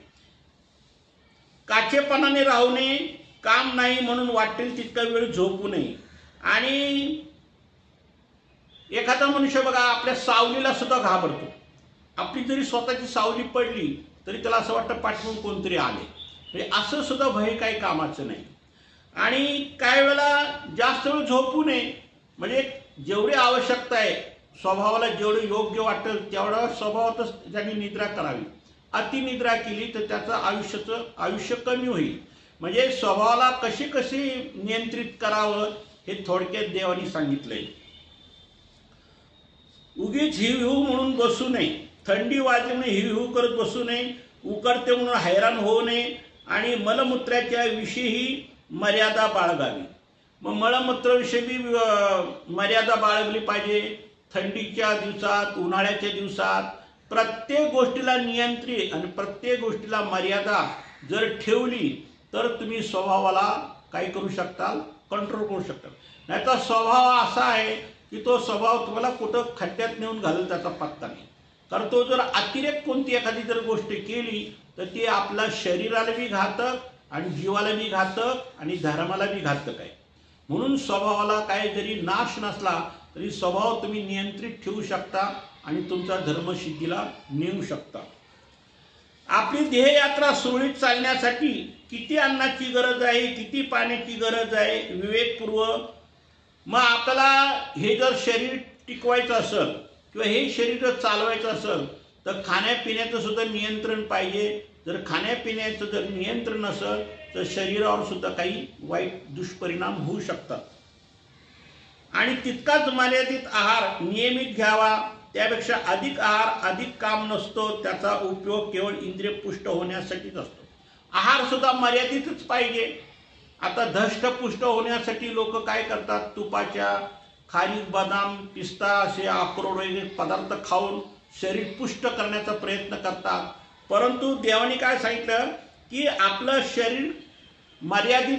काचेपणाने राहू नये. काम नाही म्हणून वाटेल तितका वेळ झोपू नये. आणि एखादा मनुष्य बघा आपल्या सावलीला सुद्धा घाबरतो. आपली जरी स्वतःची सावली पडली तरी त्याला असं वाटतं पाठवून कोणतरी आले. म्हणजे असं सुद्धा भय काही कामाचं नाही. आणि काय वेळेला जास्त वेळ झोपू नये. म्हणजे जेवढी आवश्यकता आहे, स्वभावाला जेवढं योग्य वाटेल तेवढा स्वभावातच त्यांनी निद्रा करावी. अतिनिद्रा केली तर त्याचं आयुष्य कमी होईल. म्हणजे स्वभावाला कशी नियंत्रित करावं हे थोडक्यात देवानी सांगितलंय. उगीच हिवहिव म्हणून बसू नये. थंडी वाजली म्हणून हिवहिव करत बसू नये. उकडते म्हणून हैराण होऊ नये. आणि मलमूत्राच्या विषयी मर्यादा बाळगावी. मग मलमूत्राविषयी मर्यादा बाळगली पाहिजे. थंडीच्या दिवसात, उन्हाळ्याच्या दिवसात प्रत्येक गोष्टीला नियंत्रित आणि प्रत्येक गोष्टीला मर्यादा जर ठेवली तर तुम्ही स्वभावाला काय करू शकता? कंट्रोल करू शकता. नाहीतर स्वभाव असा आहे की तो स्वभाव तुम्हाला कुठं खड्ड्यात नेऊन घालेल त्याचा पत्ता नाही. कारण तो जर अतिरेक कोणती एखादी जर गोष्ट केली तर ती आपल्या शरीराला बी घातक आणि जीवाला बी घातक आणि धर्माला बी घातक आहे. म्हणून स्वभावाला काय जरी नाश नसला तरी स्वभाव तुम्ही नियंत्रित ठेवू शकता आणि तुमचा धर्मसिद्धीला नेऊ शकता. आपली देहयात्रा सुरळीत चालण्यासाठी किती अन्नाची गरज आहे, किती पाण्याची गरज आहे, विवेकपूर्वक. मग आपल्याला हे जर शरीर टिकवायचं असेल किंवा हे शरीर जर चालवायचं असेल तर खाण्यापिण्याचं सुद्धा नियंत्रण पाहिजे. जर खाण्यापिण्याचं जर नियंत्रण नसेल तर शरीरावर सुद्धा काही वाईट दुष्परिणाम होऊ शकतात. आणि तितकाच मर्यादित आहार नियमित घ्यावा. त्यापेक्षा अधिक आहार अधिक काम नसतो. त्याचा उपयोग केवळ इंद्रिय पुष्ट होण्यासाठीच असतो. आहार सुद्धा मर्यादितच पाहिजे. आता धष्टपुष्ट होण्यासाठी लोक काय करतात, तुपाच्या खारीक, बदाम, पिस्ता असे अक्रोड वगैरे पदार्थ खाऊन शरीर पुष्ट करण्याचा प्रयत्न करतात. परंतु देवाने काय सांगितलं की आपलं शरीर मर्यादित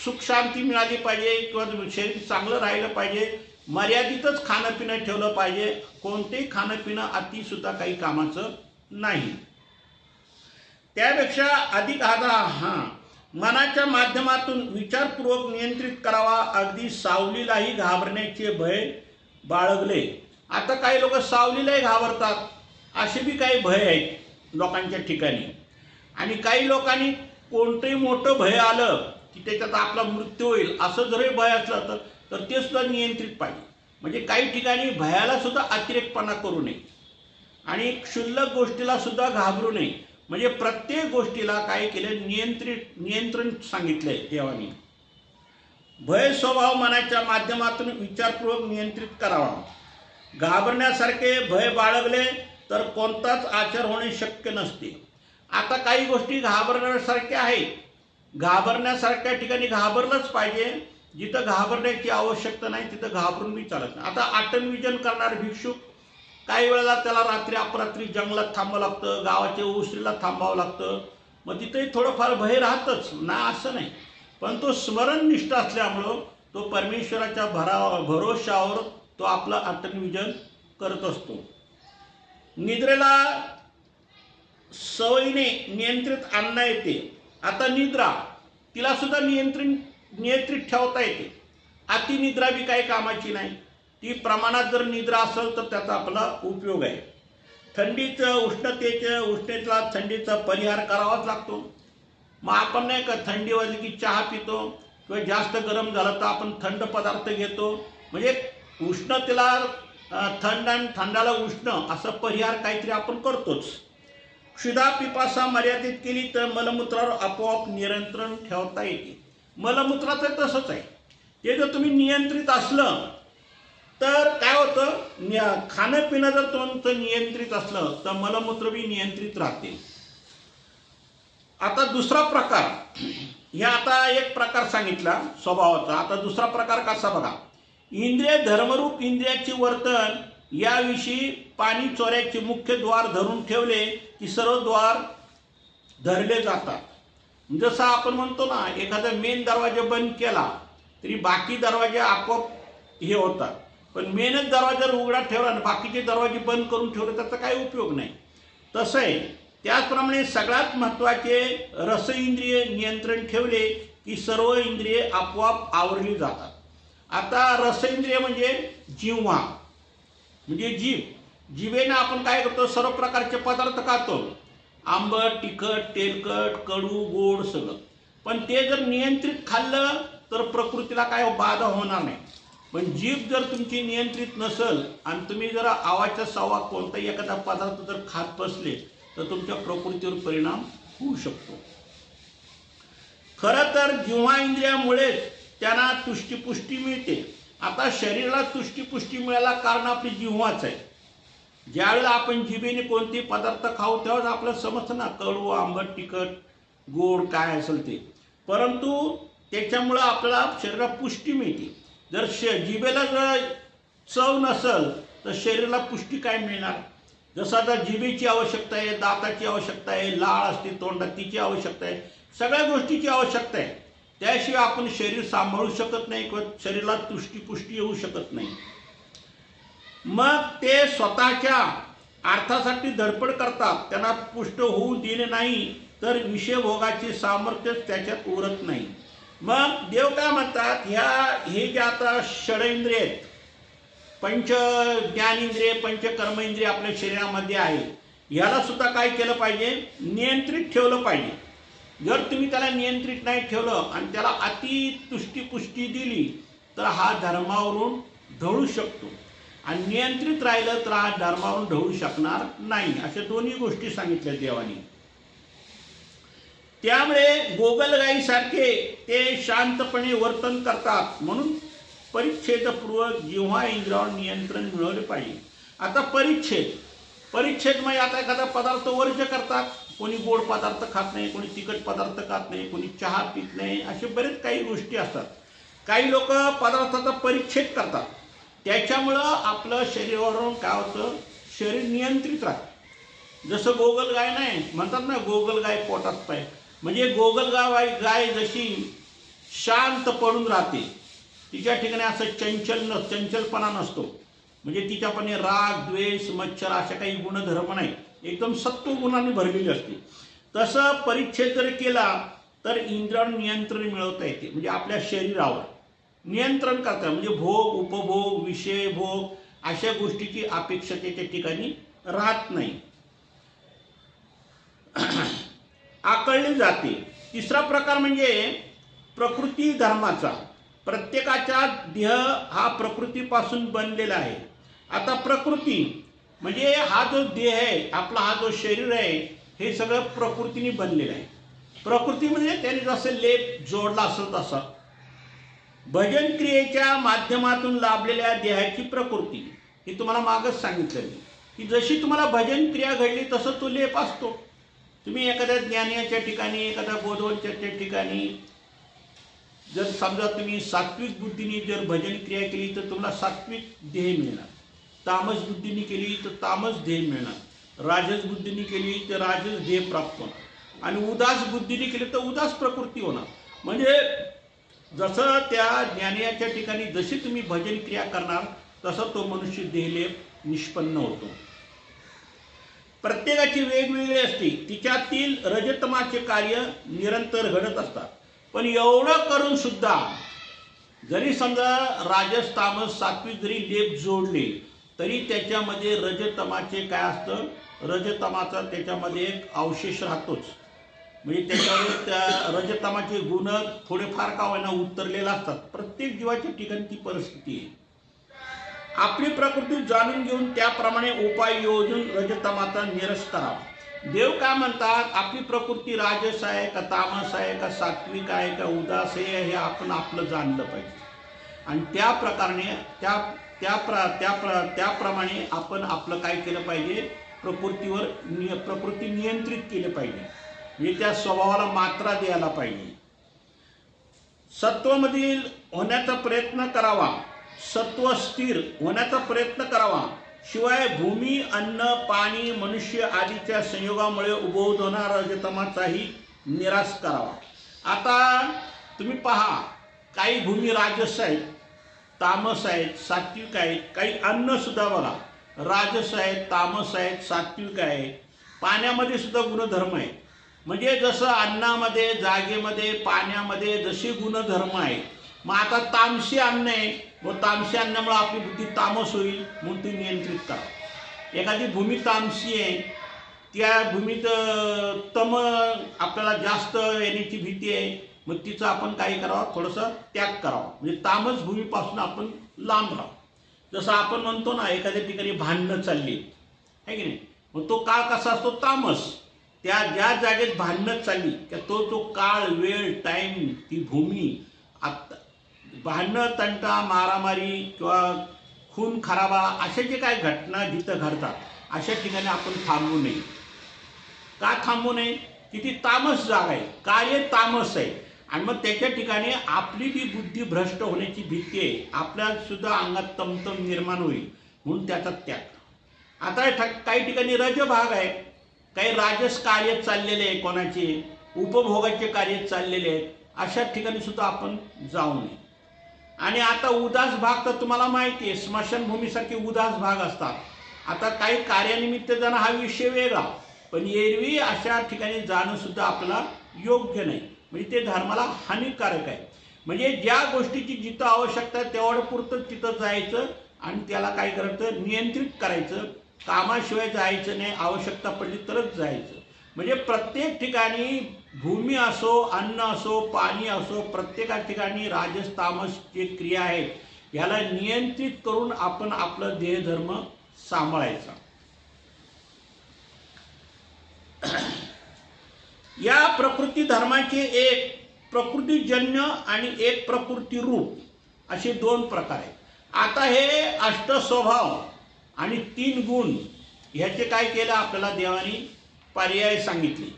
सुख शांती मिळाली पाहिजे किंवा शरीर चांगलं राहिलं पाहिजे, मर्यादितच खाणं पिणं ठेवलं पाहिजे. कोणतेही खाणं पिणं अति सुद्धा काही कामाचं नाही. त्यापेक्षा अधिक मनाच्या माध्यमातून विचारपूर्वक नियंत्रित करावा. अगदी सावलीलाही घाबरण्याचे भय बाळगले. आता काही लोक सावलीलाही घाबरतात, असे बी काही भय आहेत लोकांच्या ठिकाणी. आणि काही लोकांनी कोणतंही मोठं भय आलं की त्याच्यात आपला मृत्यू होईल असं जरी भय असलं तर ते सुद्धा नियंत्रित पाहिजे. म्हणजे काही ठिकाणी भयाला सुद्धा अतिरेकपणा करू नये आणि क्षुल्लक गोष्टीला सुद्धा घाबरू नये. म्हणजे प्रत्येक गोष्टीला काय केलं, नियंत्रण सांगितलंय देवाने. भय स्वभाव मनाच्या माध्यमातून विचारपूर्वक नियंत्रित करावा. घाबरण्यासारखे भय बाळगले तर कोणताच आचार होणे शक्य नसते. आता काही गोष्टी घाबरण्यासारख्या आहेत, घाबरण्यासारख्या ठिकाणी घाबरलंच पाहिजे. जिथं घाबरण्याची आवश्यकता नाही तिथं घाबरून बी चालत नाही. आता आटनविजन करणारे भिक्षुक काही वेळेला त्याला रात्री अपरात्री जंगलात थांबावं लागतं, गावाच्या उशिरीला थांबावं लागतं. मग तिथेही थोडंफार भय राहतच ना, असं नाही. पण तो स्मरणनिष्ठ असल्यामुळं तो परमेश्वराच्या भरोशावर तो आपलं आटनविजन करत असतो. निद्रेला सवयीने नियंत्रित आणता येते. आता निद्रा तिला सुद्धा नियंत्रित ठेवता येते. अतिनिद्रा बी काही कामाची नाही. ती प्रमाणात जर निद्रा असेल तर त्याचा आपला उपयोग आहे. उष्णतेला थंडीचा परिहार करावाच लागतो. मग आपण नाही का थंडी वाजली की चहा पितो किंवा जास्त गरम झालं तर आपण थंड पदार्थ घेतो. म्हणजे उष्णतेला थंड आणि थंडाला उष्ण असं परिहार काहीतरी आपण करतोच. क्षुधा पिपासा मर्यादित केली तर मलमूत्रावर आपोआप नियंत्रण ठेवता येते. मलमूत्राचं तसंच आहे. ते जर तुम्ही नियंत्रित असलं तर काय होतं, खाणं पिणं जर तुमचं नियंत्रित असलं तर मलमूत्र बी नियंत्रित राहते. आता दुसरा प्रकार, ह्या आता एक प्रकार सांगितला स्वभावाचा. आता दुसरा प्रकार कसा बघा. इंद्रिय धर्मरूप इंद्रियाचे वर्तन याविषयी पाणी चोऱ्याचे मुख्य द्वार धरून ठेवले की सर्व द्वार धरले जातात. जसं आपण म्हणतो ना, एखादा मेन दरवाजा बंद केला तरी बाकी दरवाजे आपोआप हे होतात. पण मेनच दरवाजा उघडा ठेवला आणि बाकीचे दरवाजे बंद करून ठेवले त्याचा काही उपयोग नाही. तसं आहे. त्याचप्रमाणे सगळ्यात महत्त्वाचे रस इंद्रिय नियंत्रण ठेवले की सर्व इंद्रिये आपोआप आवरली जातात. आता रस इंद्रिय म्हणजे जिव्हा, म्हणजे जिभेनं आपण काय करतो, सर्व प्रकारचे पदार्थ खातो. आंबट, तिखट, तेलकट, कडू, गोड सगळं. पण ते जर नियंत्रित खाल्लं तर प्रकृतीला काय बाधा होणार नाही. पण जीभ जर तुमची नियंत्रित नसेल आणि तुम्ही जर आवाच्या सवा कोणताही एखादा पदार्थ जर खात बसले तर तुमच्या प्रकृतीवर परिणाम होऊ शकतो. खरं तर जिव्हा इंद्रियामुळेच त्यांना तुष्टीपुष्टी मिळते. आता शरीराला तुष्टीपुष्टी मिळायला कारण आपली जिव्हाच आहे. ज्यावेळेला आपण जिभेने कोणते पदार्थ खाऊ तेव्हाच आपल्याला समजतं ना, कडू, आंबट, तिखट, गोड काय असेल ते. परंतु त्याच्यामुळं आपल्याला शरीराला पुष्टी मिळते. जर जिभेला जर चव नसेल तर शरीराला पुष्टी काय मिळणार. जसं आता जिभेची आवश्यकता आहे, दाताची आवश्यकता आहे, लाळ असते तोंडात तिची आवश्यकता आहे, सगळ्या गोष्टीची आवश्यकता आहे. त्याशिवाय आपण शरीर सांभाळू शकत नाही किंवा शरीराला तुष्टीपुष्टी येऊ शकत नाही. मग ते स्वतःच्या अर्थासाठी धडपड करतात. त्यांना पुष्ट होऊ दिले नाही तर विषयभोगाचे सामर्थ्य त्याच्यात उरत नाही. मग देव काय म्हणतात, हे जे आता षडेंद्रिय आहेत, पंच ज्ञानेंद्रिय, पंच कर्मेंद्रिय आपल्या शरीरामध्ये आहे, ह्याला सुद्धा काय केलं पाहिजे, नियंत्रित ठेवलं पाहिजे. जर तुम्ही त्याला नियंत्रित नाही ठेवलं आणि त्याला अति तुष्टीपुष्टी दिली तर हा धर्मावरून ढळू शकतो. आणि नियंत्रित राहिलं तर हा धर्मावरून ढळू शकणार नाही. अशा दोन्ही गोष्टी सांगितल्या देवानी. त्यामुळे गोगलगाईसारखे ते शांतपणे वर्तन करतात. म्हणून परिच्छेदपूर्वक जिव्हा इंद्रियावर नियंत्रण मिळवले पाहिजे. आता परिच्छेद म्हणजे आता एखादा पदार्थ वर्ज्य करतात, कोणी गोड पदार्थ खात नाही, कोणी तिखट पदार्थ खात नाही, कोणी चहा पित नाही, असे बरेच काही गोष्टी असतात. काही लोक पदार्थाचा परिच्छेद करतात, त्याच्यामुळं आपलं शरीरावरून काय होतं, शरीर नियंत्रित राहतं. जसं गोगलगाय नाही म्हणतात ना, गोगलगाय पोटात पाय, म्हणजे गोगलगाय जशी शांत पडून राहते, तिच्या ठिकाणी असं चंचलपणा नसतो, म्हणजे तिच्यापणे राग द्वेष मच्छर अशा काही गुणधर्म नाही, एकदम सत्व गुणांनी भरलेली असते. तसं परिच्छेद जर केला तर इंद्रियावर नियंत्रण मिळवता येते, म्हणजे आपल्या शरीरावर नियंत्रण करता, म्हणजे भोग उपभोग विषय भोग अशा गोष्टीची अपेक्षा त्याच्या ठिकाणी राहत नाही, आकळली जाते. तिसरा प्रकार म्हणजे प्रकृती धर्माचा. प्रत्येकाचा देह हा प्रकृतीपासून बनलेला आहे. आता प्रकृती म्हणजे हा जो देह आहे आपला, हा जो शरीर आहे, हे सगळं प्रकृतीने बनलेलं आहे. प्रकृती म्हणजे त्याने जसं लेप जोडला असेल तसा, भजन क्रियेच्या माध्यमातून लाभलेल्या देहाची प्रकृती, हे तुम्हाला मागच सांगितलं मी, की जशी तुम्हाला भजन क्रिया घडली तसं तो लेप असतो. तुम्ही एखाद्या ज्ञानाच्या ठिकाणी, एखाद्या बोधवंताच्या ठिकाणी जर समजा तुम्ही सात्विक बुद्धीने जर भजन क्रिया केली तर तुम्हाला सात्विक देह मिळणार, तामस बुद्धीने केली तर तामस देह मिळणार, राजस बुद्धीने केली तर राजस देह प्राप्त होणार, आणि उदास बुद्धीने केली तर उदास प्रकृती होणार. म्हणजे जसं त्या ज्ञानाच्या ठिकाणी जशी तुम्ही भजन क्रिया करणार तसं तो मनुष्य देहलेप निष्पन्न होतो. प्रत्येकाची वेगवेगळी असते, तिच्यातील रजतमाचे कार्य निरंतर घडत असतात. पण एवढं करून सुद्धा जरी समजा राजस तामस सात्विक जरी लेप जोडले तरी त्याच्यामध्ये रजतमाचे काय असतं, रजतमाचा त्याच्यामध्ये एक अवशेष राहतोच. म्हणजे त्याच्यावर त्या रजतमाचे गुण थोडेफार का होईना उतरलेले असतात. प्रत्येक जीवाच्या ठिकाणी ती परिस्थिती आहे. आपली प्रकृती जाणून घेऊन त्याप्रमाणे उपाय योजून रजतमाचा निरस करावा. देव काय म्हणतात, आपली प्रकृती राजस आहे का तामस आहे का सात्विक आहे का उदास आहे, हे आपण आपलं जाणलं पाहिजे, आणि त्या प्रकारे त्याप्रमाणे आपण आपलं काय केलं पाहिजे, प्रकृती नियंत्रित केली पाहिजे, म्हणजे त्या स्वभावाला मात्रा द्यायला पाहिजे. सत्वमधील होण्याचा प्रयत्न करावा, सत्व स्थिर होण्याचा प्रयत्न करावा. शिवाय भूमी अन्न पाणी मनुष्य आदीच्या संयोगामुळे उद्भवणारा रजतमाचाही निराश करावा. आता तुम्ही पहा, काही भूमी राजस आहेत, तामस आहेत, सात्विक आहेत, काही अन्न सुद्धा बघा राजस आहेत, तामस आहेत, सात्विक आहे. पाण्यामध्ये सुद्धा गुणधर्म आहेत, म्हणजे जसं अन्नामध्ये जागेमध्ये पाण्यामध्ये जसे गुणधर्म आहेत. मग आता तामसी अन्न आहे, व तामसी अन्नामुळे आपली बुद्धी तामस होईल, म्हणून ती नियंत्रित करा. एखादी भूमी तामसी आहे, त्या भूमीत तम आपल्याला जास्त येण्याची भीती आहे, मग तिचं आपण काय करावं, थोडंसं त्याग करावा, म्हणजे तामस भूमीपासून आपण लांब राहावं. जसं आपण म्हणतो ना, एखाद्या ठिकाणी भांडणं चालली आहे की नाही, मग तो काळ कसा असतो, तामस. त्या ज्या जागेत भांडणं चालली त्या तो काळ वेळ टाईम ती भूमी, आत्ता भांडणं तंटा मारामारी किंवा खून खराबा अशा जे काही घटना जिथं घडतात अशा ठिकाणी आपण थांबू नये. का थांबू नये, की ती तामस जागा आहे, कार्य तामस आहे, आणि मग त्याच्या ठिकाणी आपली जी बुद्धी भ्रष्ट होण्याची भीती आहे, आपल्याला सुद्धा अंगात तमतम निर्माण होईल, म्हणून त्याचा त्याग. आता काही ठिकाणी रजभाग आहे, काही राजस कार्य चाललेले आहे, कोणाचे उपभोगाचे कार्य चाललेले आहेत, अशा ठिकाणी सुद्धा आपण जाऊ नये. आणि आता उदास भाग तर तुम्हाला माहिती आहे, स्मशानभूमीसारखे उदास भाग असतात. आता काही कार्यानिमित्त जाणं हा विषय वेगळा, पण एरवी अशा ठिकाणी जाणं सुद्धा आपल्याला योग्य नाही, म्हणजे ते धर्माला हानिकारक आहे. म्हणजे ज्या गोष्टीची जिथं आवश्यकता आहे तेवढं पुरतं तिथं जायचं, आणि त्याला काय करायचं, नियंत्रित करायचं. कामाशिवाय जायचं नाही, आवश्यकता पडली तरच जायचं. म्हणजे प्रत्येक ठिकाणी भूमी असो अन्न असो पाणी असो, प्रत्येका ठिकाणी राजस तामस जे क्रिया आहेत याला नियंत्रित करून आपण आपलं देहधर्म सांभाळायचा. या प्रकृती धर्माचे एक प्रकृतीजन्य आणि एक प्रकृती रूप असे दोन प्रकार आहेत. आता हे अष्ट स्वभाव आणि 3 गुण ह्याचे काय केलं आपल्याला देवानी, पर्याय सांगितले.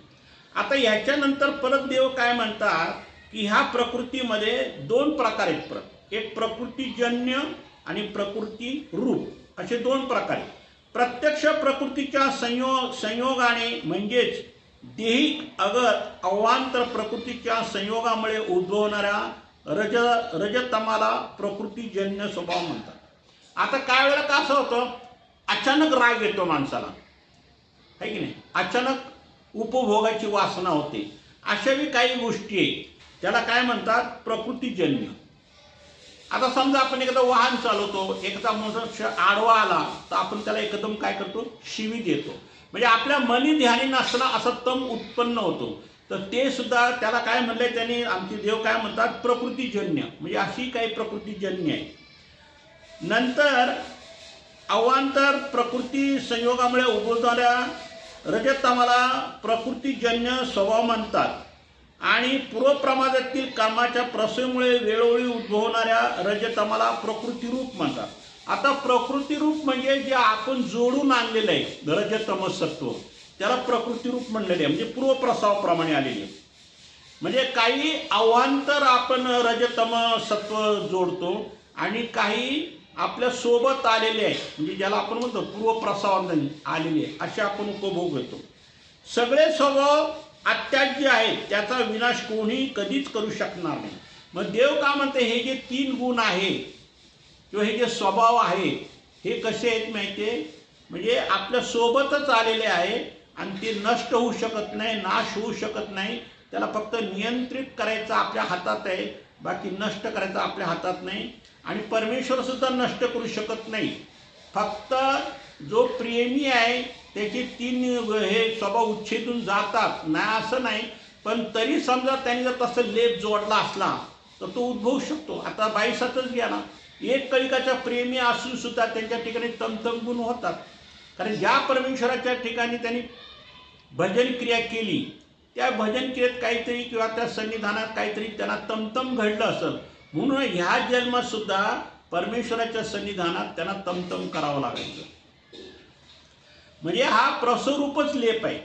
आता ह्याच्यानंतर परत देव काय म्हणतात की ह्या प्रकृतीमध्ये दोन प्रकार आहेत. एक प्रकृतीजन्य आणि प्रकृती रूप असे दोन प्रकार आहेत. प्रत्यक्ष प्रकृतीच्या संयोगाने म्हणजेच देहिक अवांतर प्रकृतीच्या संयोगामुळे उद्भवणाऱ्या रजतमाला प्रकृतीजन्य स्वभाव म्हणतात. आता काय वेळेला का असं होतं, अचानक राग येतो माणसाला, आहे की नाही, अचानक उपभोगाची वासना होते, अशा बी काही गोष्टी आहेत, त्याला काय म्हणतात प्रकृतीजन्य. आता समजा आपण एखादं वाहन चालवतो, एखादा मनुष्य आडवा आला तर आपण त्याला एकदम काय करतो, शिवी देतो. म्हणजे आपल्या मनी ध्यानी नसणं असा तम उत्पन्न होतो. तर ते सुद्धा त्याला काय म्हणलंय त्यांनी, आमचे देव काय म्हणतात प्रकृतीजन्य, म्हणजे अशी काही प्रकृतीजन्य आहे. नंतर अवांतर प्रकृती संयोगामुळे उद्भवणाऱ्या रजतमाला प्रकृतीजन्य स्वभाव म्हणतात. आणि पूर्वप्रमादातील कर्माच्या प्रसंगामुळे वेळोवेळी उद्भवणाऱ्या रजतमाला प्रकृतीरूप म्हणतात. आता प्रकृतीरूप म्हणजे जे आपण जोडून आणलेलं आहे रजतमसत्व, त्याला प्रकृतीरूप म्हणलेले आहे, म्हणजे पूर्वप्रसावाप्रमाणे आलेले. म्हणजे काही अवांतर आपण रजतम सत्व जोडतो आणि काही आपल्या सोबत आलेले आहे, म्हणजे ज्याला आपण म्हणतो पूर्वप्रसावाने आलेले आहे, असे आपण उपभोग घेतो. सगळे स्वभाव अत्याज्य आहेत, त्याचा विनाश कोणीही कधीच करू शकणार नाही. मग देव का म्हणते हे जे तीन गुण आहेत किंवा हे जे स्वभाव आहेत हे कसे आहेत माहिती आहे, म्हणजे आपल्या सोबतच आलेले आहे आणि ते नष्ट होऊ शकत नाही, नाश होऊ शकत नाही. त्याला फक्त नियंत्रित करायचं आपल्या हातात आहे, बाकी नष्ट करायचं आपल्या हातात नाही. आणि परमेश्वर सुद्धा नष्ट करू शकत नाही. फक्त जो प्रेमी आहे त्याचे तीन हे स्वभाव उच्छेदून जातात, नाही असं नाही, पण तरी समजा त्यांनी जर तसं लेप जोडला असला तर तो उद्भवू शकतो. आता बाईसातच घ्या ना, एक कलिकाच्या प्रेमी असून सुद्धा त्यांच्या ठिकाणी तमतम गुण होतात. कारण ज्या परमेश्वराच्या ठिकाणी त्यांनी भजन क्रिया केली त्या भजन क्रियेत काहीतरी किंवा त्या सन्निधानात काहीतरी त्यांना तमतम घडलं असेल, म्हणून ह्या जन्मात सुद्धा परमेश्वराच्या सन्निधानात त्यांना तमतम करावं लागायचं. म्हणजे हा प्रसरूपच लेप आहे,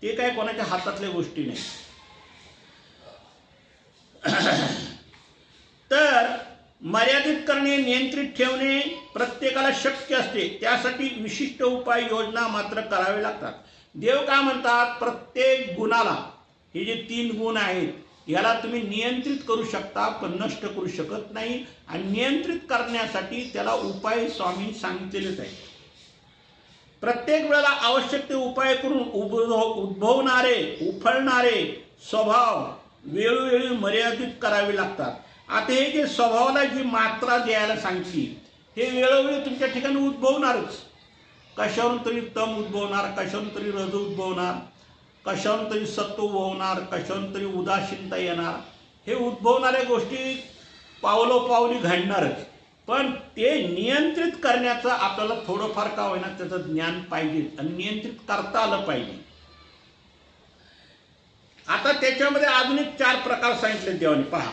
ते काय कोणाच्या हातातल्या गोष्टी नाही. तर मर्यादित करणे, नियंत्रित ठेवणे प्रत्येकाला शक्य असते, त्यासाठी विशिष्ट उपाय योजना मात्र करावे लागतात. देव काय म्हणतात, प्रत्येक गुणाला, हे जे तीन गुण आहेत याला तुम्ही नियंत्रित करू शकता पण नष्ट करू शकत नाही. आणि नियंत्रित करण्यासाठी त्याला उपाय स्वामी सांगितलेलेच आहे. प्रत्येक वेळेला आवश्यक ते उपाय करून उद्भवणारे उफळणारे स्वभाव वेळोवेळी मर्यादित करावे लागतात. आता हे जे स्वभावाला जी मात्रा द्यायला सांगते हे वेळोवेळी तुमच्या ठिकाणी उद्भवणारच. कशावरून तरी तम उद्भवणार, कशावरून तरी रज उद्भवणार, कशावरून तरी सत्व उद्भवणार, कशावरून तरी उदासीनता येणार. हे उद्भवणाऱ्या गोष्टी पावलोपावली घडणारच. पण ते नियंत्रित करण्याचं आपल्याला थोडंफार का होईना त्याचं ज्ञान पाहिजे आणि नियंत्रित करता आलं पाहिजे. आता त्याच्यामध्ये अजून एक 4 प्रकार सांगितले देवाने. पहा,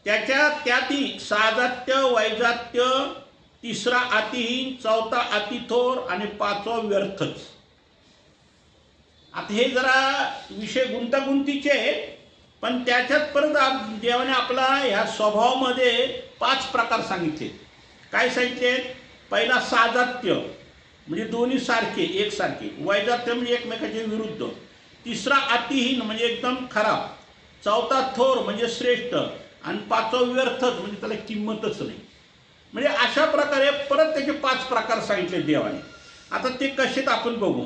त्यातही साजात्य, वैजात्य, तिसरा अतिहीन, चौथा अतिथोर आणि 5वा व्यर्थच. आता हे जरा विषय गुंतागुंतीचे आहेत, पण त्याच्यात परत देवाने आपला ह्या स्वभावामध्ये 5 प्रकार सांगितले. काय सांगितले? पहिला साजात्य म्हणजे दोन्ही सारखे एकसारखे, वैजात्य म्हणजे एकमेकाच्या विरुद्ध, तिसरा अतिहीन म्हणजे एकदम खराब, चौथा थोर म्हणजे श्रेष्ठ आणि 5वा व्यर्थच म्हणजे त्याला किंमतच नाही. म्हणजे अशा प्रकारे परत त्याचे 5 प्रकार सांगितले देवाने. आता ते कसेत आपण बघू.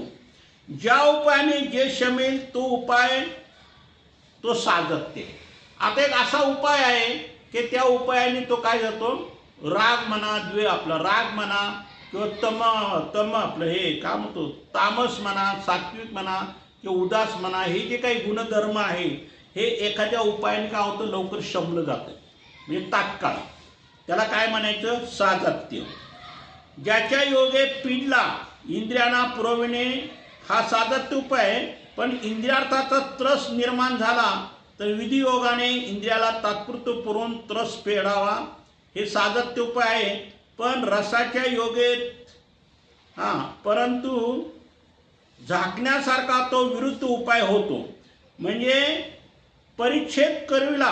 ज्या उपायाने जे शमेल तो उपाय तो साजत्य. आता एक असा उपाय आहे की त्या उपायाने तो काय जातो, राग म्हणा, आपला राग म्हणा किंवा तम आपलं हे काय म्हणतो तामस म्हणा, सात्विक म्हणा किंवा उदास म्हणा, हे जे काही गुणधर्म आहे हे एखाद्या उपायाने काय होतं लवकर शमलं जातं, म्हणजे तात्काळ. त्याला काय म्हणायचं, साजत्य. ज्याच्या योगे पिढला इंद्रियांना पुरविणे हा साजत्य उपाय आहे. पण इंद्रियार्थाचा त्रस निर्माण झाला तर विधियोगाने इंद्रियाला तात्पुरते पुरवून त्रस फेडावा, हे साजत्य उपाय आहे. पण रसाच्या योगे परंतु झाकण्यासारखा तो विरुद्ध उपाय होतो. म्हणजे परिच्छेद करविला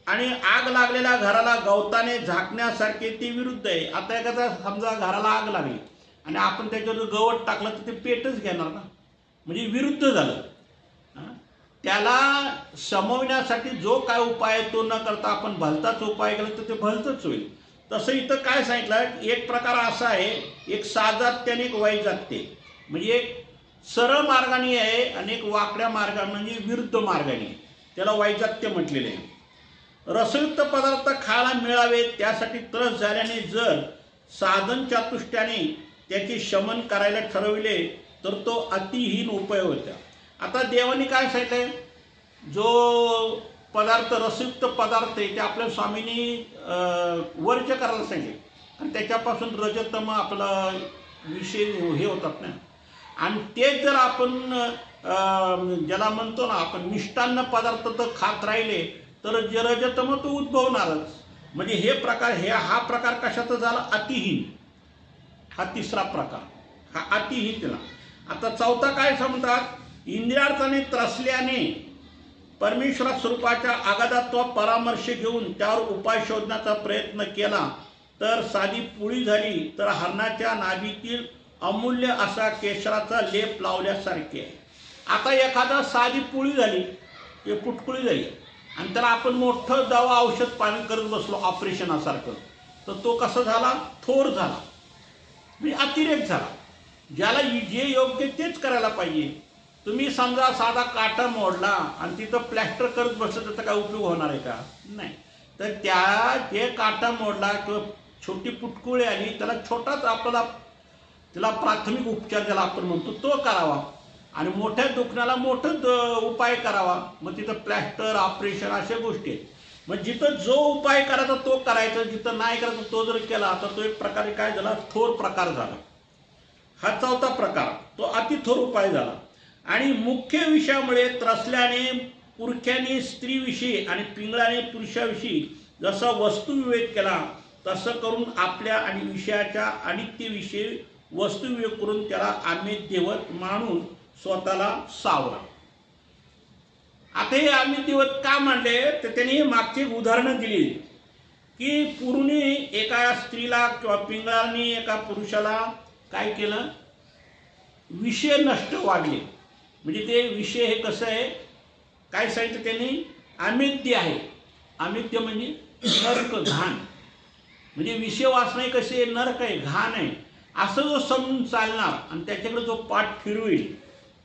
आणि आग लागलेल्या घराला गवताने झाकण्यासारखे ते विरुद्ध आहे. आता एखादा समजा घराला आग लागली आणि आपण त्याच्यावर गवत टाकलं तर ते पेटच घेणार ना, म्हणजे विरुद्ध झालं. त्याला समवण्यासाठी जो काय उपाय तो न करता आपण भलताच उपाय केला तर ते भलतंच होईल. तसं इथं काय सांगितलं, एक प्रकार असा आहे, एक साजात्य आणि एक वैजात्य. म्हणजे एक सरळ मार्गाने आहे आणि एक वाकड्या मार्गाने म्हणजे विरुद्ध मार्गाने, त्याला वैजात्य म्हटलेले आहे. रसयुक्त पदार्थ खायला मिळावे त्यासाठी त्रस झाल्याने जर साधन चातुष्ट्याने त्याचे शमन करायला ठरविले तर तो अतिहीन उपाय होता. आता देवाने काय सांगितलंय, जो पदार्थ रसयुक्त पदार्थ आहे ते आपल्या स्वामींनी वर्ज करायला सांगितले आणि त्याच्यापासून रजतम आपला विषय हे होतात ना. आणि तेच जर आपण ज्याला म्हणतो ना आपण मिष्टान्न पदार्थ तर खात राहिले तर जे रजतम तो उद्भवणारच. म्हणजे हे प्रकार हा प्रकार कशाचा झाला, अतिहीन. हा तिसरा प्रकार, हा अतिहीन त्याला. आता चौथा काय समजतात, इंद्रियार्थाने त्रसल्याने परमेश्वरा स्वरूपाच्या आगाधात्व परामर्श घेऊन त्यावर उपाय शोधण्याचा प्रयत्न केला तर साधी पुळी झाली तर हरणाच्या नाभीतील अमूल्य असा केशराचा लेप लावल्यासारखे आहे. आता एखादा साधी पुळी झाली, पुटकुळी झाली आणि त्याला आपण मोठं दवा औषध पाणी करत बसलो ऑपरेशनासारखं, तर तो कसा झाला, थोर झाला, म्हणजे अतिरेक झाला. ज्याला जे योग्य तेच करायला पाहिजे. तुम्ही समजा साधा काटा मोडला आणि तिथं प्लॅस्टर करत बसलं त्याचा काय उपयोग होणार आहे का, नाही. तर जे काटा मोडला किंवा छोटी पुटकुळी आली त्याला छोटाच आपल्याला त्याला प्राथमिक उपचार ज्याला आपण म्हणतो तो करावा आणि मोठ्या दुखण्याला मोठं उपाय करावा. मग तिथं प्लॅस्टर ऑपरेशन अशा गोष्टी आहेत. मग जिथं जो उपाय करायचा तो करायचा, जिथं नाही करायचा तो जर केला तर तो एक प्रकारे काय झाला, थोर प्रकार झाला. हा चौथा प्रकार, तो अतिथोर उपाय झाला. आणि मुख्य विषयामुळे त्रसल्याने पुरख्याने स्त्रीविषयी आणि पिंगळाने पुरुषाविषयी जसा वस्तुविवेक केला तसं करून आपल्या आणि विषयाच्या अनित्यविषयी वस्तुविवेक करून त्याला आम्ही देवत मानून स्वतःला सावरा. आता हे आम्ही देवत का मानले तर त्यांनी मागची उदाहरणं दिली की पुरुणी एका स्त्रीला किंवा पिंगळाने एका पुरुषाला काय केलं, विषय नष्ट वाढले. म्हणजे ते विषय हे कसं आहे, काय सांगितलं त्यांनी, अमित्य आहे. अमित्य म्हणजे नरक, घाण. म्हणजे विषय वासना कसे नरक आहे, घाण आहे असं जो समजून चालणार आणि त्याच्याकडे जो पाठ फिरवेल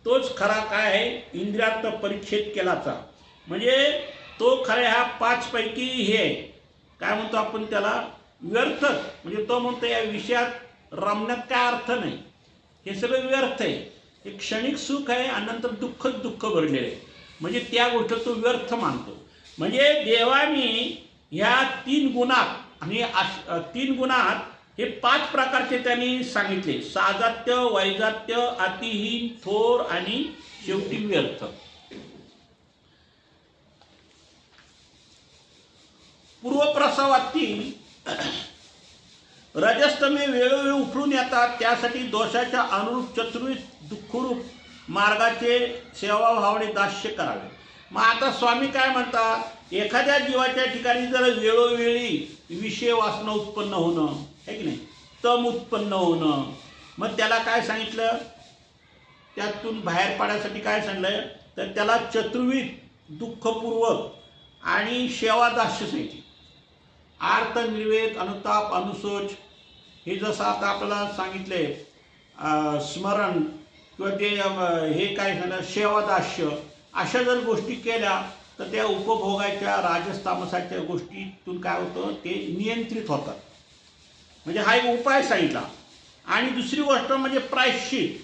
तोच खरा काय आहे, इंद्रियार्थ परिच्छेद केलाचा. म्हणजे तो खऱ्या ह्या 5 पैकी हे आहे, काय म्हणतो आपण त्याला, व्यर्थ. म्हणजे तो म्हणतो या विषयात रमण्यात काय अर्थ नाही, हे सगळं व्यर्थ आहे. एक क्षणिक सुख आहे आणि नंतर दुःख भरलेलं आहे. म्हणजे त्या गोष्ट तो व्यर्थ मानतो. म्हणजे देवाने ह्या 3 गुणात आणि 3 गुणात हे 5 प्रकारचे त्यांनी सांगितले, साजात्य, वैजात्य, अतिहीन, थोर आणि शेवटी व्यर्थ. पूर्वप्रसवातील रजस्तमे वेळोवेळी उफळून येतात, त्यासाठी दोषाच्या अनुरूप चतुर्विध दुःखरूप मार्गाचे सेवाभावाने दास्य करावे. मग आता स्वामी काय म्हणतात, एखाद्या जीवाच्या ठिकाणी जर वेळोवेळी विषय वासना उत्पन्न होणं आहे की नाही, तम उत्पन्न होणं, मग त्याला काय सांगितलं, त्यातून बाहेर पडण्यासाठी काय सांगितलं तर त्याला चतुर्विध दुःखपूर्वक आणि सेवादास्य सांगितली. आर्त, निर्वेद, अनुताप, अनुशोच, हे जसं आता आपल्याला सांगितले स्मरण किंवा ते हे काय झालं सेवादास्य, अशा जर गोष्टी केल्या तर त्या उपभोगाच्या राजस्थामसाच्या गोष्टीतून काय होतं, ते नियंत्रित होतात. म्हणजे हा एक उपाय सांगितला. आणि दुसरी गोष्ट म्हणजे प्रायश्चित.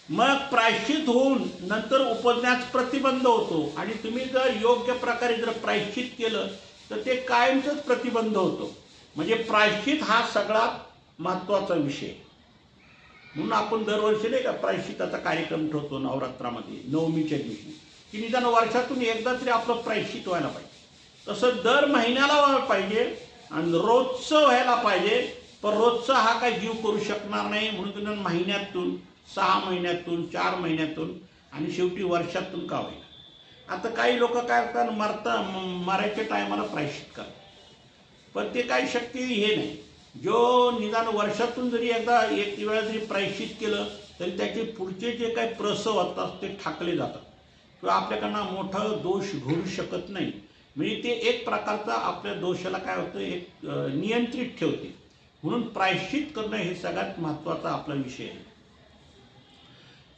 मग प्रायश्चित होऊन नंतर उपजण्यास प्रतिबंध होतो आणि तुम्ही जर योग्य प्रकारे जर प्रायश्चित केलं तर ते कायमचंच प्रतिबंध होतो. म्हणजे प्रायश्चित हा सगळ्यात महत्त्वाचा विषय. म्हणून आपण दरवर्षी नाही का प्रायश्चिताचा कार्यक्रम ठेवतो नवरात्रामध्ये, नवमीच्या दिवशी, की निदान वर्षातून एकदा तरी आपलं प्रायश्चित व्हायला पाहिजे. तसं दर महिन्याला व्हायला पाहिजे आणि रोजचं व्हायला पाहिजे. पण रोजचा हा काही जीव करू शकणार नाही, म्हणून तुम्ही महिन्यातून 6 महिन्यातून, 4 महिन्यातून आणि शेवटी वर्षातून का होईल. आता काही लोक काय करतात, मरायच्या टायमाला प्रायश्चित करतात, पण ते काही शक्य हे नाही. जो निदान वर्षातून जरी एकदा एक वेळा जरी प्रायश्चित केलं तरी त्याचे पुढचे जे काही प्रसव असतात ते ठाकले जातात किंवा आपल्याकडनं मोठा दोष घडू शकत नाही. म्हणजे ते एक प्रकारचा आपल्या दोषाला काय होतं, एक नियंत्रित ठेवते. म्हणून प्रायश्चित करणं हे सगळ्यात महत्त्वाचा आपला विषय आहे.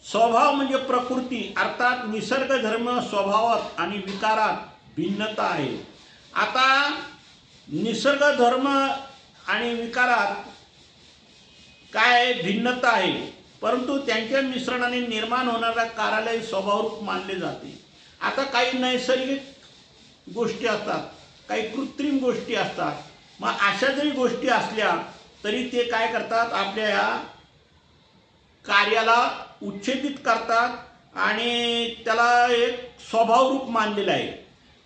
स्वभाव म्हणजे प्रकृती, अर्थात निसर्ग धर्म स्वभावात आणि विकारात भिन्नता आहे. आता निसर्ग धर्म आणि विकारात काय भिन्नता आहे, परंतु त्यांच्या मिश्रणाने निर्माण होणारा कार्यालय स्वभावरूप मानले जाते. आता काही नैसर्गिक गोष्टी असतात, काही कृत्रिम गोष्टी असतात. मग अशा जरी गोष्टी असल्या तरी ते काय करतात, आपल्या ह्या कार्याला उच्छेदित करतात आणि त्याला एक स्वभावरूप मानलेला आहे.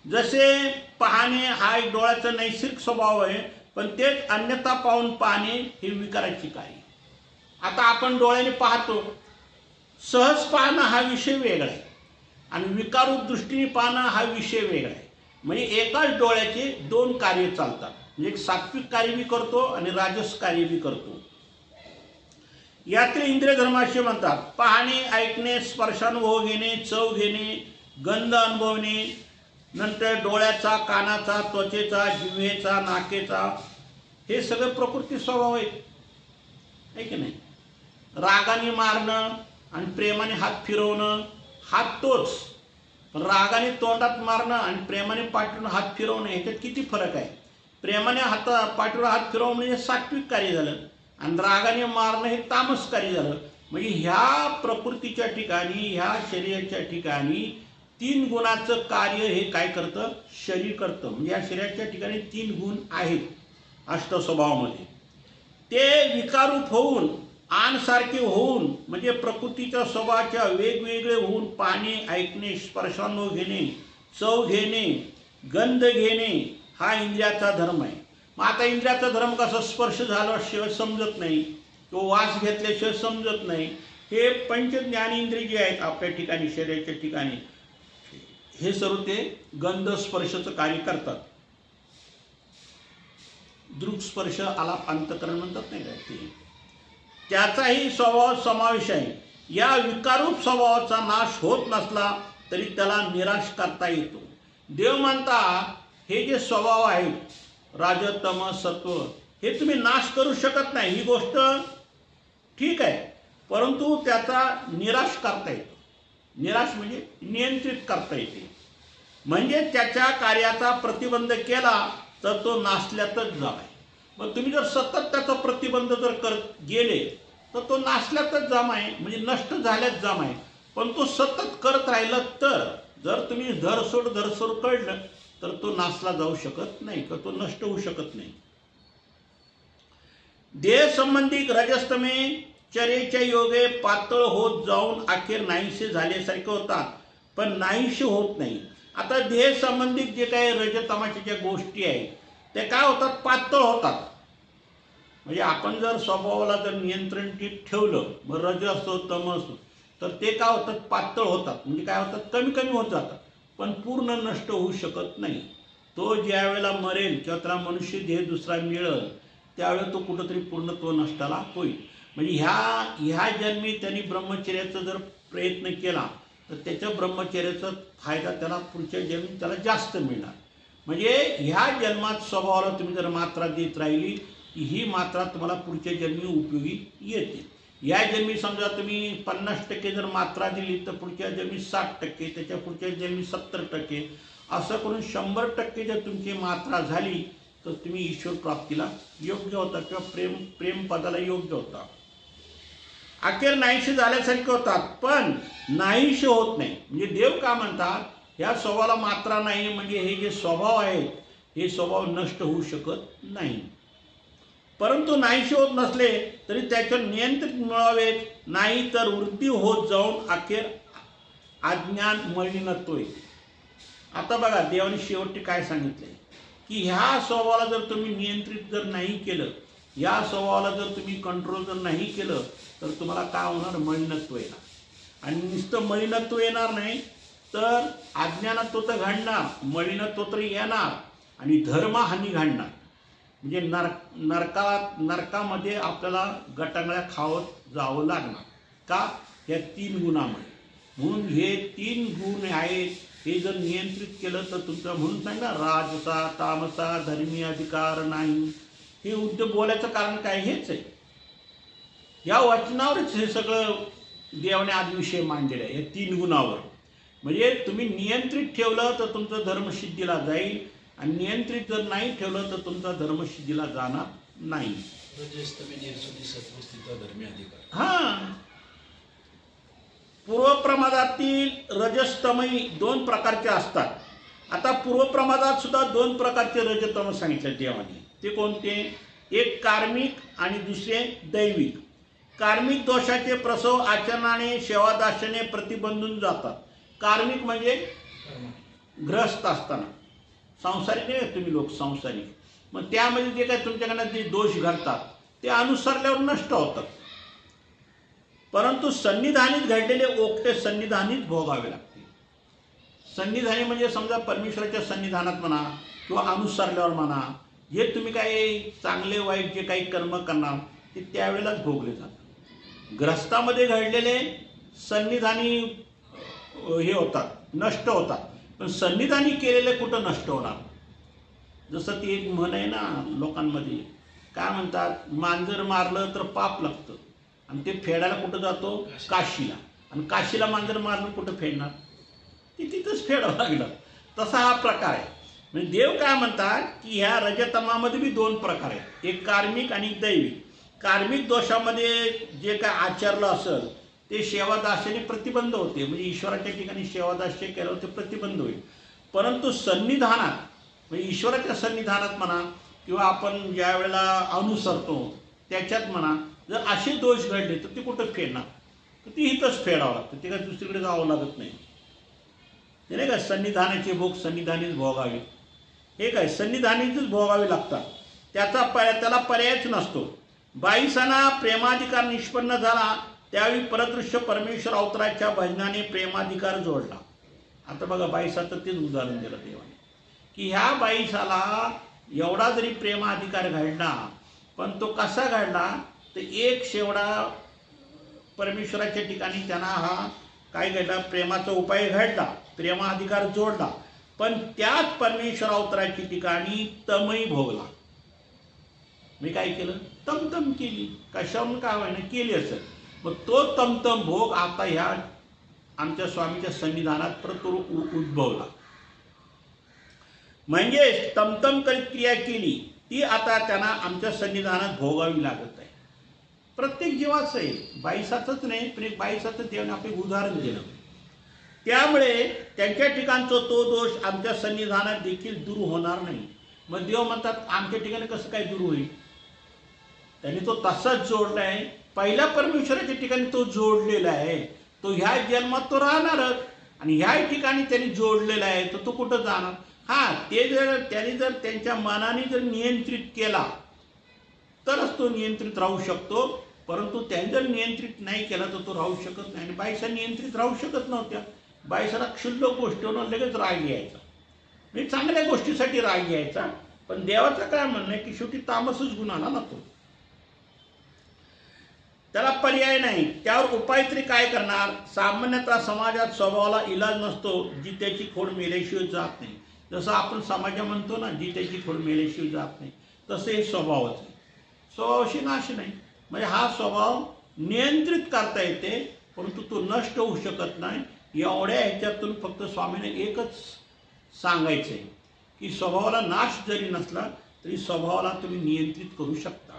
जसे पाहणे हा एक डोळ्याचा नैसर्गिक स्वभाव आहे, पण तेच अन्यथा पाहून पाहणे हे विकाराची कार्य. आता आपण डोळ्याने पाहतो, सहज पाहणं हा विषय वेगळा आहे आणि विकारूप दृष्टीने पाहणं हा विषय वेगळा आहे. म्हणजे एकाच डोळ्याचे 2 कार्य चालतात. म्हणजे एक सात्विक कार्य बी करतो आणि राजस कार्य बी करतो. यातील इंद्रिय धर्म असे म्हणतात: पाहणे, ऐकणे, स्पर्शानुभव घेणे, चव घेणे, गंध अनुभवणे, नंतर डोळ्याचा, कानाचा, त्वचेचा, जिव्हेचा, नाकेचा, हे सगळे प्रकृती स्वभाव आहे की नाही. रागाने मारणं आणि प्रेमाने हात फिरवणं, हात तोच, पण रागाने तोंडात मारणं आणि प्रेमाने पाठवून हात फिरवणं ह्याच्यात किती फरक आहे. प्रेमाने पाठवून हात फिरवणं म्हणजे सात्विक कार्य झालं आणि रागाने मारणं हे तामस कार्य झालं. म्हणजे ह्या प्रकृतीच्या ठिकाणी, ह्या शरीराच्या ठिकाणी 3 गुणाचं कार्य हे काय करतं, शरीर करतं. म्हणजे या शरीराच्या ठिकाणी 3 गुण आहेत अष्टस्वभावामध्ये. ते विकारूप होऊन, आणसारखे होऊन, म्हणजे प्रकृतीच्या स्वभावाच्या वेगवेगळे होऊन पाहणे, ऐकणे, स्पर्शानुभव घेणे, चव घेणे, गंध घेणे हा इंद्रियाचा धर्म आहे. मग आता इंद्रियाचा धर्म कसा, स्पर्श झाल्याशिवाय समजत नाही, तो वास घेतल्याशिवाय समजत नाही. हे पंच ज्ञानेंद्रिय जे आहेत आपल्या ठिकाणी, शरीराच्या ठिकाणी, हे सर्व ते गंध स्पर्शाचं कार्य करतात. दृक्स्पर्श आलाप अंतकरण म्हणतात नाही का, ते त्याचाही स्वभाव समावेश आहे. या विकारूप स्वभावाचा नाश होत नसला तरी त्याला निराश करता येतो. देव म्हणता हे जे स्वभाव आहेत राज तम सत्व, हे तुम्ही नाश करू शकत नाही, ही गोष्ट ठीक आहे, परंतु त्याचा निराश करता येतो. निराश म्हणजे नियंत्रित करता येते. म्हणजे त्याच्या कार्याचा प्रतिबंध केला तर तो नासल्यातच जाय. मग तुम्ही जर सतत त्याचा प्रतिबंध जर करत गेले तर तो नासल्यातच जाम आहे, म्हणजे नष्ट झाल्याच जाम आहे. पण तो सतत करत राहिला तर, जर तुम्ही धरसोड कळलं तर तो नासला जाऊ शकत नाही, तर तो नष्ट होऊ शकत नाही. देह संबंधिक रजस्तमे चरेच्या योगे पातळ होत जाऊन अखेर नाहीसे झाल्यासारखे होतात, पण नाहीसे होत नाही. आता देह संबंधित जे काही रजतमाच्या ज्या गोष्टी आहेत ते काय होतात, पातळ होतात. म्हणजे आपण जर स्वभावाला जर नियंत्रण ठेवलं, मग रज असो तम असो, तर ते काय होतात, पातळ होतात. म्हणजे काय होतात, कमी कमी होत जातात, पण पूर्ण नष्ट होऊ शकत नाही. तो ज्या वेळेला मरेल किंवा त्याला मनुष्य देह दुसरा मिळेल त्यावेळेला तो कुठंतरी पूर्ण तो नष्टाला होईल. म्हणजे ह्या जन्मी त्यांनी ब्रह्मचर्याचा जर प्रयत्न केला तर त्याच्या ब्रह्मचर्याचा फायदा त्याला पुढच्या जन्मी त्याला जास्त मिळणार. म्हणजे ह्या जन्मात स्वभावाला तुम्ही जर मात्रा देत राहिली, ही मात्रा तुम्हाला पुढच्या जन्मी उपयोगी येते. या जन्मी समजा तुम्ही 50% जर मात्रा दिली तर पुढच्या जन्मी 60%, त्याच्या पुढच्या जन्मी 70%, असं करून 100% जर तुमची मात्रा झाली तर तुम्ही ईश्वर प्राप्तीला योग्य होता किंवा प्रेम पदाला योग्य होता. अखेर नाहीसे झाल्यासारखे होतात, पण नाहीसे होत नाही. म्हणजे देव का म्हणतात, ह्या स्वभावाला मात्रा नाही, म्हणजे हे जे स्वभाव आहेत हे स्वभाव नष्ट होऊ शकत नाही. परंतु नाहीसे होत नसले तरी त्याच्यावर नियंत्रण मिळावे, नाही तर वृद्धी होत जाऊन अखेर अज्ञान मलिनत्व येते. आता बघा देवाने शेवटी काय सांगितलंय की ह्या स्वभावाला जर तुम्ही नियंत्रित जर नाही केलं या स्वभावाला जर तुम्ही कंट्रोल जर नाही केलं तर तुम्हाला काय होणार, मलिनत्व येणार. आणि नुसतं मलिनत्व येणार नाही तर अज्ञानत्व तर घडणार, मलिनत्व तर येणार आणि धर्महानी घडणार. म्हणजे नरकामध्ये आपल्याला गटांगळ्या खावत जावं लागणार. का? या 3 गुणामुळे. म्हणून हे 3 गुण आहेत, हे जर नियंत्रित केलं तर तुमचं, म्हणून सांगा राजसा तामसा धर्मी अधिकार नाही. हे उद्योग बोलायचं कारण काय, हेच आहे. या वचनावरच हे सगळं देवाने आज विषय मांडलेला आहे, या 3 गुणावर. म्हणजे तुम्ही नियंत्रित ठेवलं तर तुमचं धर्मसिद्धीला जाईल आणि नियंत्रित जर नाही ठेवलं तर तुमचा धर्मसिद्धीला जाणार नाही. हा, पूर्वप्रमादातील रजस्तमयी 2 प्रकारचे असतात. आता पूर्वप्रमादात सुद्धा 2 प्रकारचे रजतम सांगितले देवाने. ते कोणते? एक कार्मिक आणि दुसरे दैविक. कार्मिक दोषाचे प्रसव आचरणाने सेवादास्याने प्रतिबंधून जातात. कार्मिक म्हणजे ग्रस्त असताना, संसारिक नाही तुम्ही लोक, संसारिक. मग त्यामध्ये जे काय तुमच्याकडनं जे दोष घडतात ते अनुसरल्यावर नष्ट होतात. परंतु सन्निधानीत घडलेले ओकटे सन्निधानीत भोगावे लागते. सन्निधानी म्हणजे समजा परमेश्वराच्या सन्निधानात म्हणा किंवा अनुसरल्यावर म्हणा, जे तुम्ही काही चांगले वाईट जे काही कर्म करणार ते त्यावेळेलाच भोगले जातात. ग्रस्तामध्ये घडलेले सन्निधानी हे होतात, नष्ट होतात. पण सन्निधानी केलेले कुठं नष्ट होणार? जसं ती एक म्हण आहे ना लोकांमध्ये, काय म्हणतात, मांजर मारलं तर पाप लागतं आणि ते फेडायला कुठं जातो? काशीला. आणि काशीला मांजर मारलं कुठं फेडणार? ते तिथंच फेडावं लागलं. तसा हा प्रकार आहे. म्हणजे देव काय म्हणतात की ह्या रजतमामध्ये बी 2 प्रकार आहेत, एक कार्मिक आणि दैविक. कार्मिक दोषामध्ये जे काय आचरलं असेल ते सेवादास्याने प्रतिबंध होते. म्हणजे ईश्वराच्या ठिकाणी सेवादास्य केलं ते प्रतिबंध होईल. परंतु सन्निधानात, म्हणजे ईश्वराच्या सन्निधानात म्हणा किंवा आपण ज्या वेळेला अनुसरतो त्याच्यात म्हणा, जर असे दोष घडले तर ते कुठं फेडणार? तर ती इथंच फेडावं लागतं. ते काय दुसरीकडे जावं लागत नाही. ते नाही का, सन्निधानाचे भोग सन्निधानीच भोगावे. हे काय, सन्निधानीच भोगावे लागतात. त्याला पर्यायच नसतो. बाईसाना प्रेमाधिकार निष्पन्न झाला त्यावेळी परदृश्य परमेश्वर अवताराच्या भजनाने प्रेमाधिकार जोडला. आता बघा, बाईसाचं तेच उदाहरण दिलं देवाने की ह्या बाईसाला एवढा जरी प्रेमाधिकार घडला, पण तो कसा घडला तर एक शेवडा परमेश्वराच्या ठिकाणी त्यांना हा काय घडला, प्रेमाचा उपाय घडला, प्रेमाधिकार जोडला. पण त्याच परमेश्वर अवताराच्या ठिकाणी तमही भोगला. मी काय केलं? तमतम केली. कशावरून काय व्हायना केली असेल. मग तो तमतम भोग आता ह्या आमच्या स्वामीच्या सन्निधानात परत उद्भवला. म्हणजे तमतम करीत क्रिया केली ती आता त्यांना आमच्या सन्निधानात भोगावी लागत आहे. प्रत्येक जीवाचं आहे, बाईसाचंच नाही, पण एक बाईसाचं देवाने आपले उदाहरण दिलं. त्यामुळे त्यांच्या ठिकाणचा तो दोष आमच्या सन्निधानात देखील दूर होणार नाही. मग देव म्हणतात आमच्या ठिकाणी कसं काय दूर होईल? त्यांनी तो तसाच जोडला आहे. पहिल्या परमेश्वराच्या ठिकाणी तो जोडलेला आहे. तो ह्या जन्मात तो राहणारच आणि ह्या ठिकाणी त्यांनी जोडलेला आहे, तर तो कुठं जाणार? हा, ते जर त्यांनी जर त्यांच्या मनाने जर नियंत्रित केला तरच तो नियंत्रित राहू शकतो. परंतु त्यांनी जर नियंत्रित नाही केला तर तो राहू शकत नाही. आणि बाईसा नियंत्रित राहू शकत नव्हत्या. बाईसाला क्षुल्लक गोष्टीवर लगेच राग यायचा. म्हणजे चांगल्या गोष्टीसाठी राग यायचा. पण देवाचं काय म्हणणं आहे की शेवटी तामसच गुण आला ना तो. त्याला पर्याय नाही. त्यावर उपाय तरी काय करणार? सामान्यतः समाजात स्वभावाला इलाज नसतो, जी त्याची खोड मेल्याशिवाय जात नाही. जसं आपण समाज म्हणतो ना, जी त्याची खोड मेल्याशिवाय जात नाही, तसं हे स्वभावच आहे. स्वभावाशी नाश नाही. म्हणजे हा स्वभाव नियंत्रित करता येते, परंतु तो नष्ट होऊ शकत नाही. एवढ्या ह्याच्यातून फक्त स्वामीने एकच सांगायचं आहे की स्वभावाला नाश जरी नसला तरी स्वभावाला तुम्ही नियंत्रित करू शकता.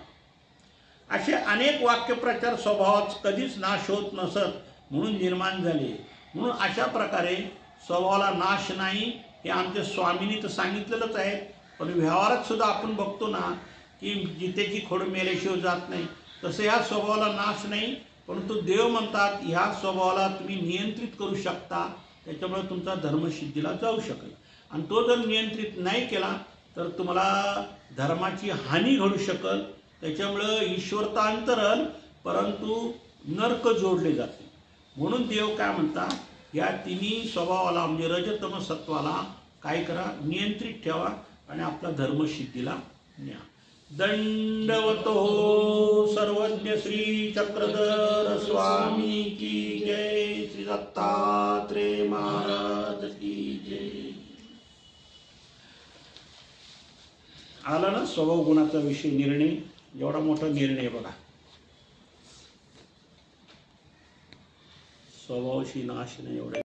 असे अनेक वाक्यप्रचार स्वभावात कधीच नाश होत नसत म्हणून निर्माण झाले. म्हणून अशा प्रकारे स्वभावाला नाश नाही हे आमच्या स्वामींनी तर सांगितलेलंच आहे. पण व्यवहारात सुद्धा आपण बघतो ना की जितेची खोड मेल्याशिवाय जात नाही, तसं ह्या स्वभावाला नाश नाही. परंतु देव म्हणतात ह्या स्वभावाला तुम्ही नियंत्रित करू शकता, त्याच्यामुळे तुमचा धर्मसिद्धीला जाऊ शकेल. आणि तो जर नियंत्रित नाही केला तर तुम्हाला धर्माची हानी घडू शकेल. त्याच्यामुळं ईश्वरता अंतरण, परंतु नरक जोडले जाते. म्हणून देव काय म्हणतात, या तिन्ही स्वभावाला म्हणजे रजतम सत्वाला काय करा, नियंत्रित ठेवा आणि आपला धर्मसिद्धीला न्या. दंडवतो सर्वज्ञ श्री चक्रधर स्वामी की जय. श्री दत्तात्रेय महाराज की जय. आला ना स्वभाव गुणाचा विषय निर्णय, एवढा मोठा निर्णय बघा. स्वभावशी नाश नाही एवढे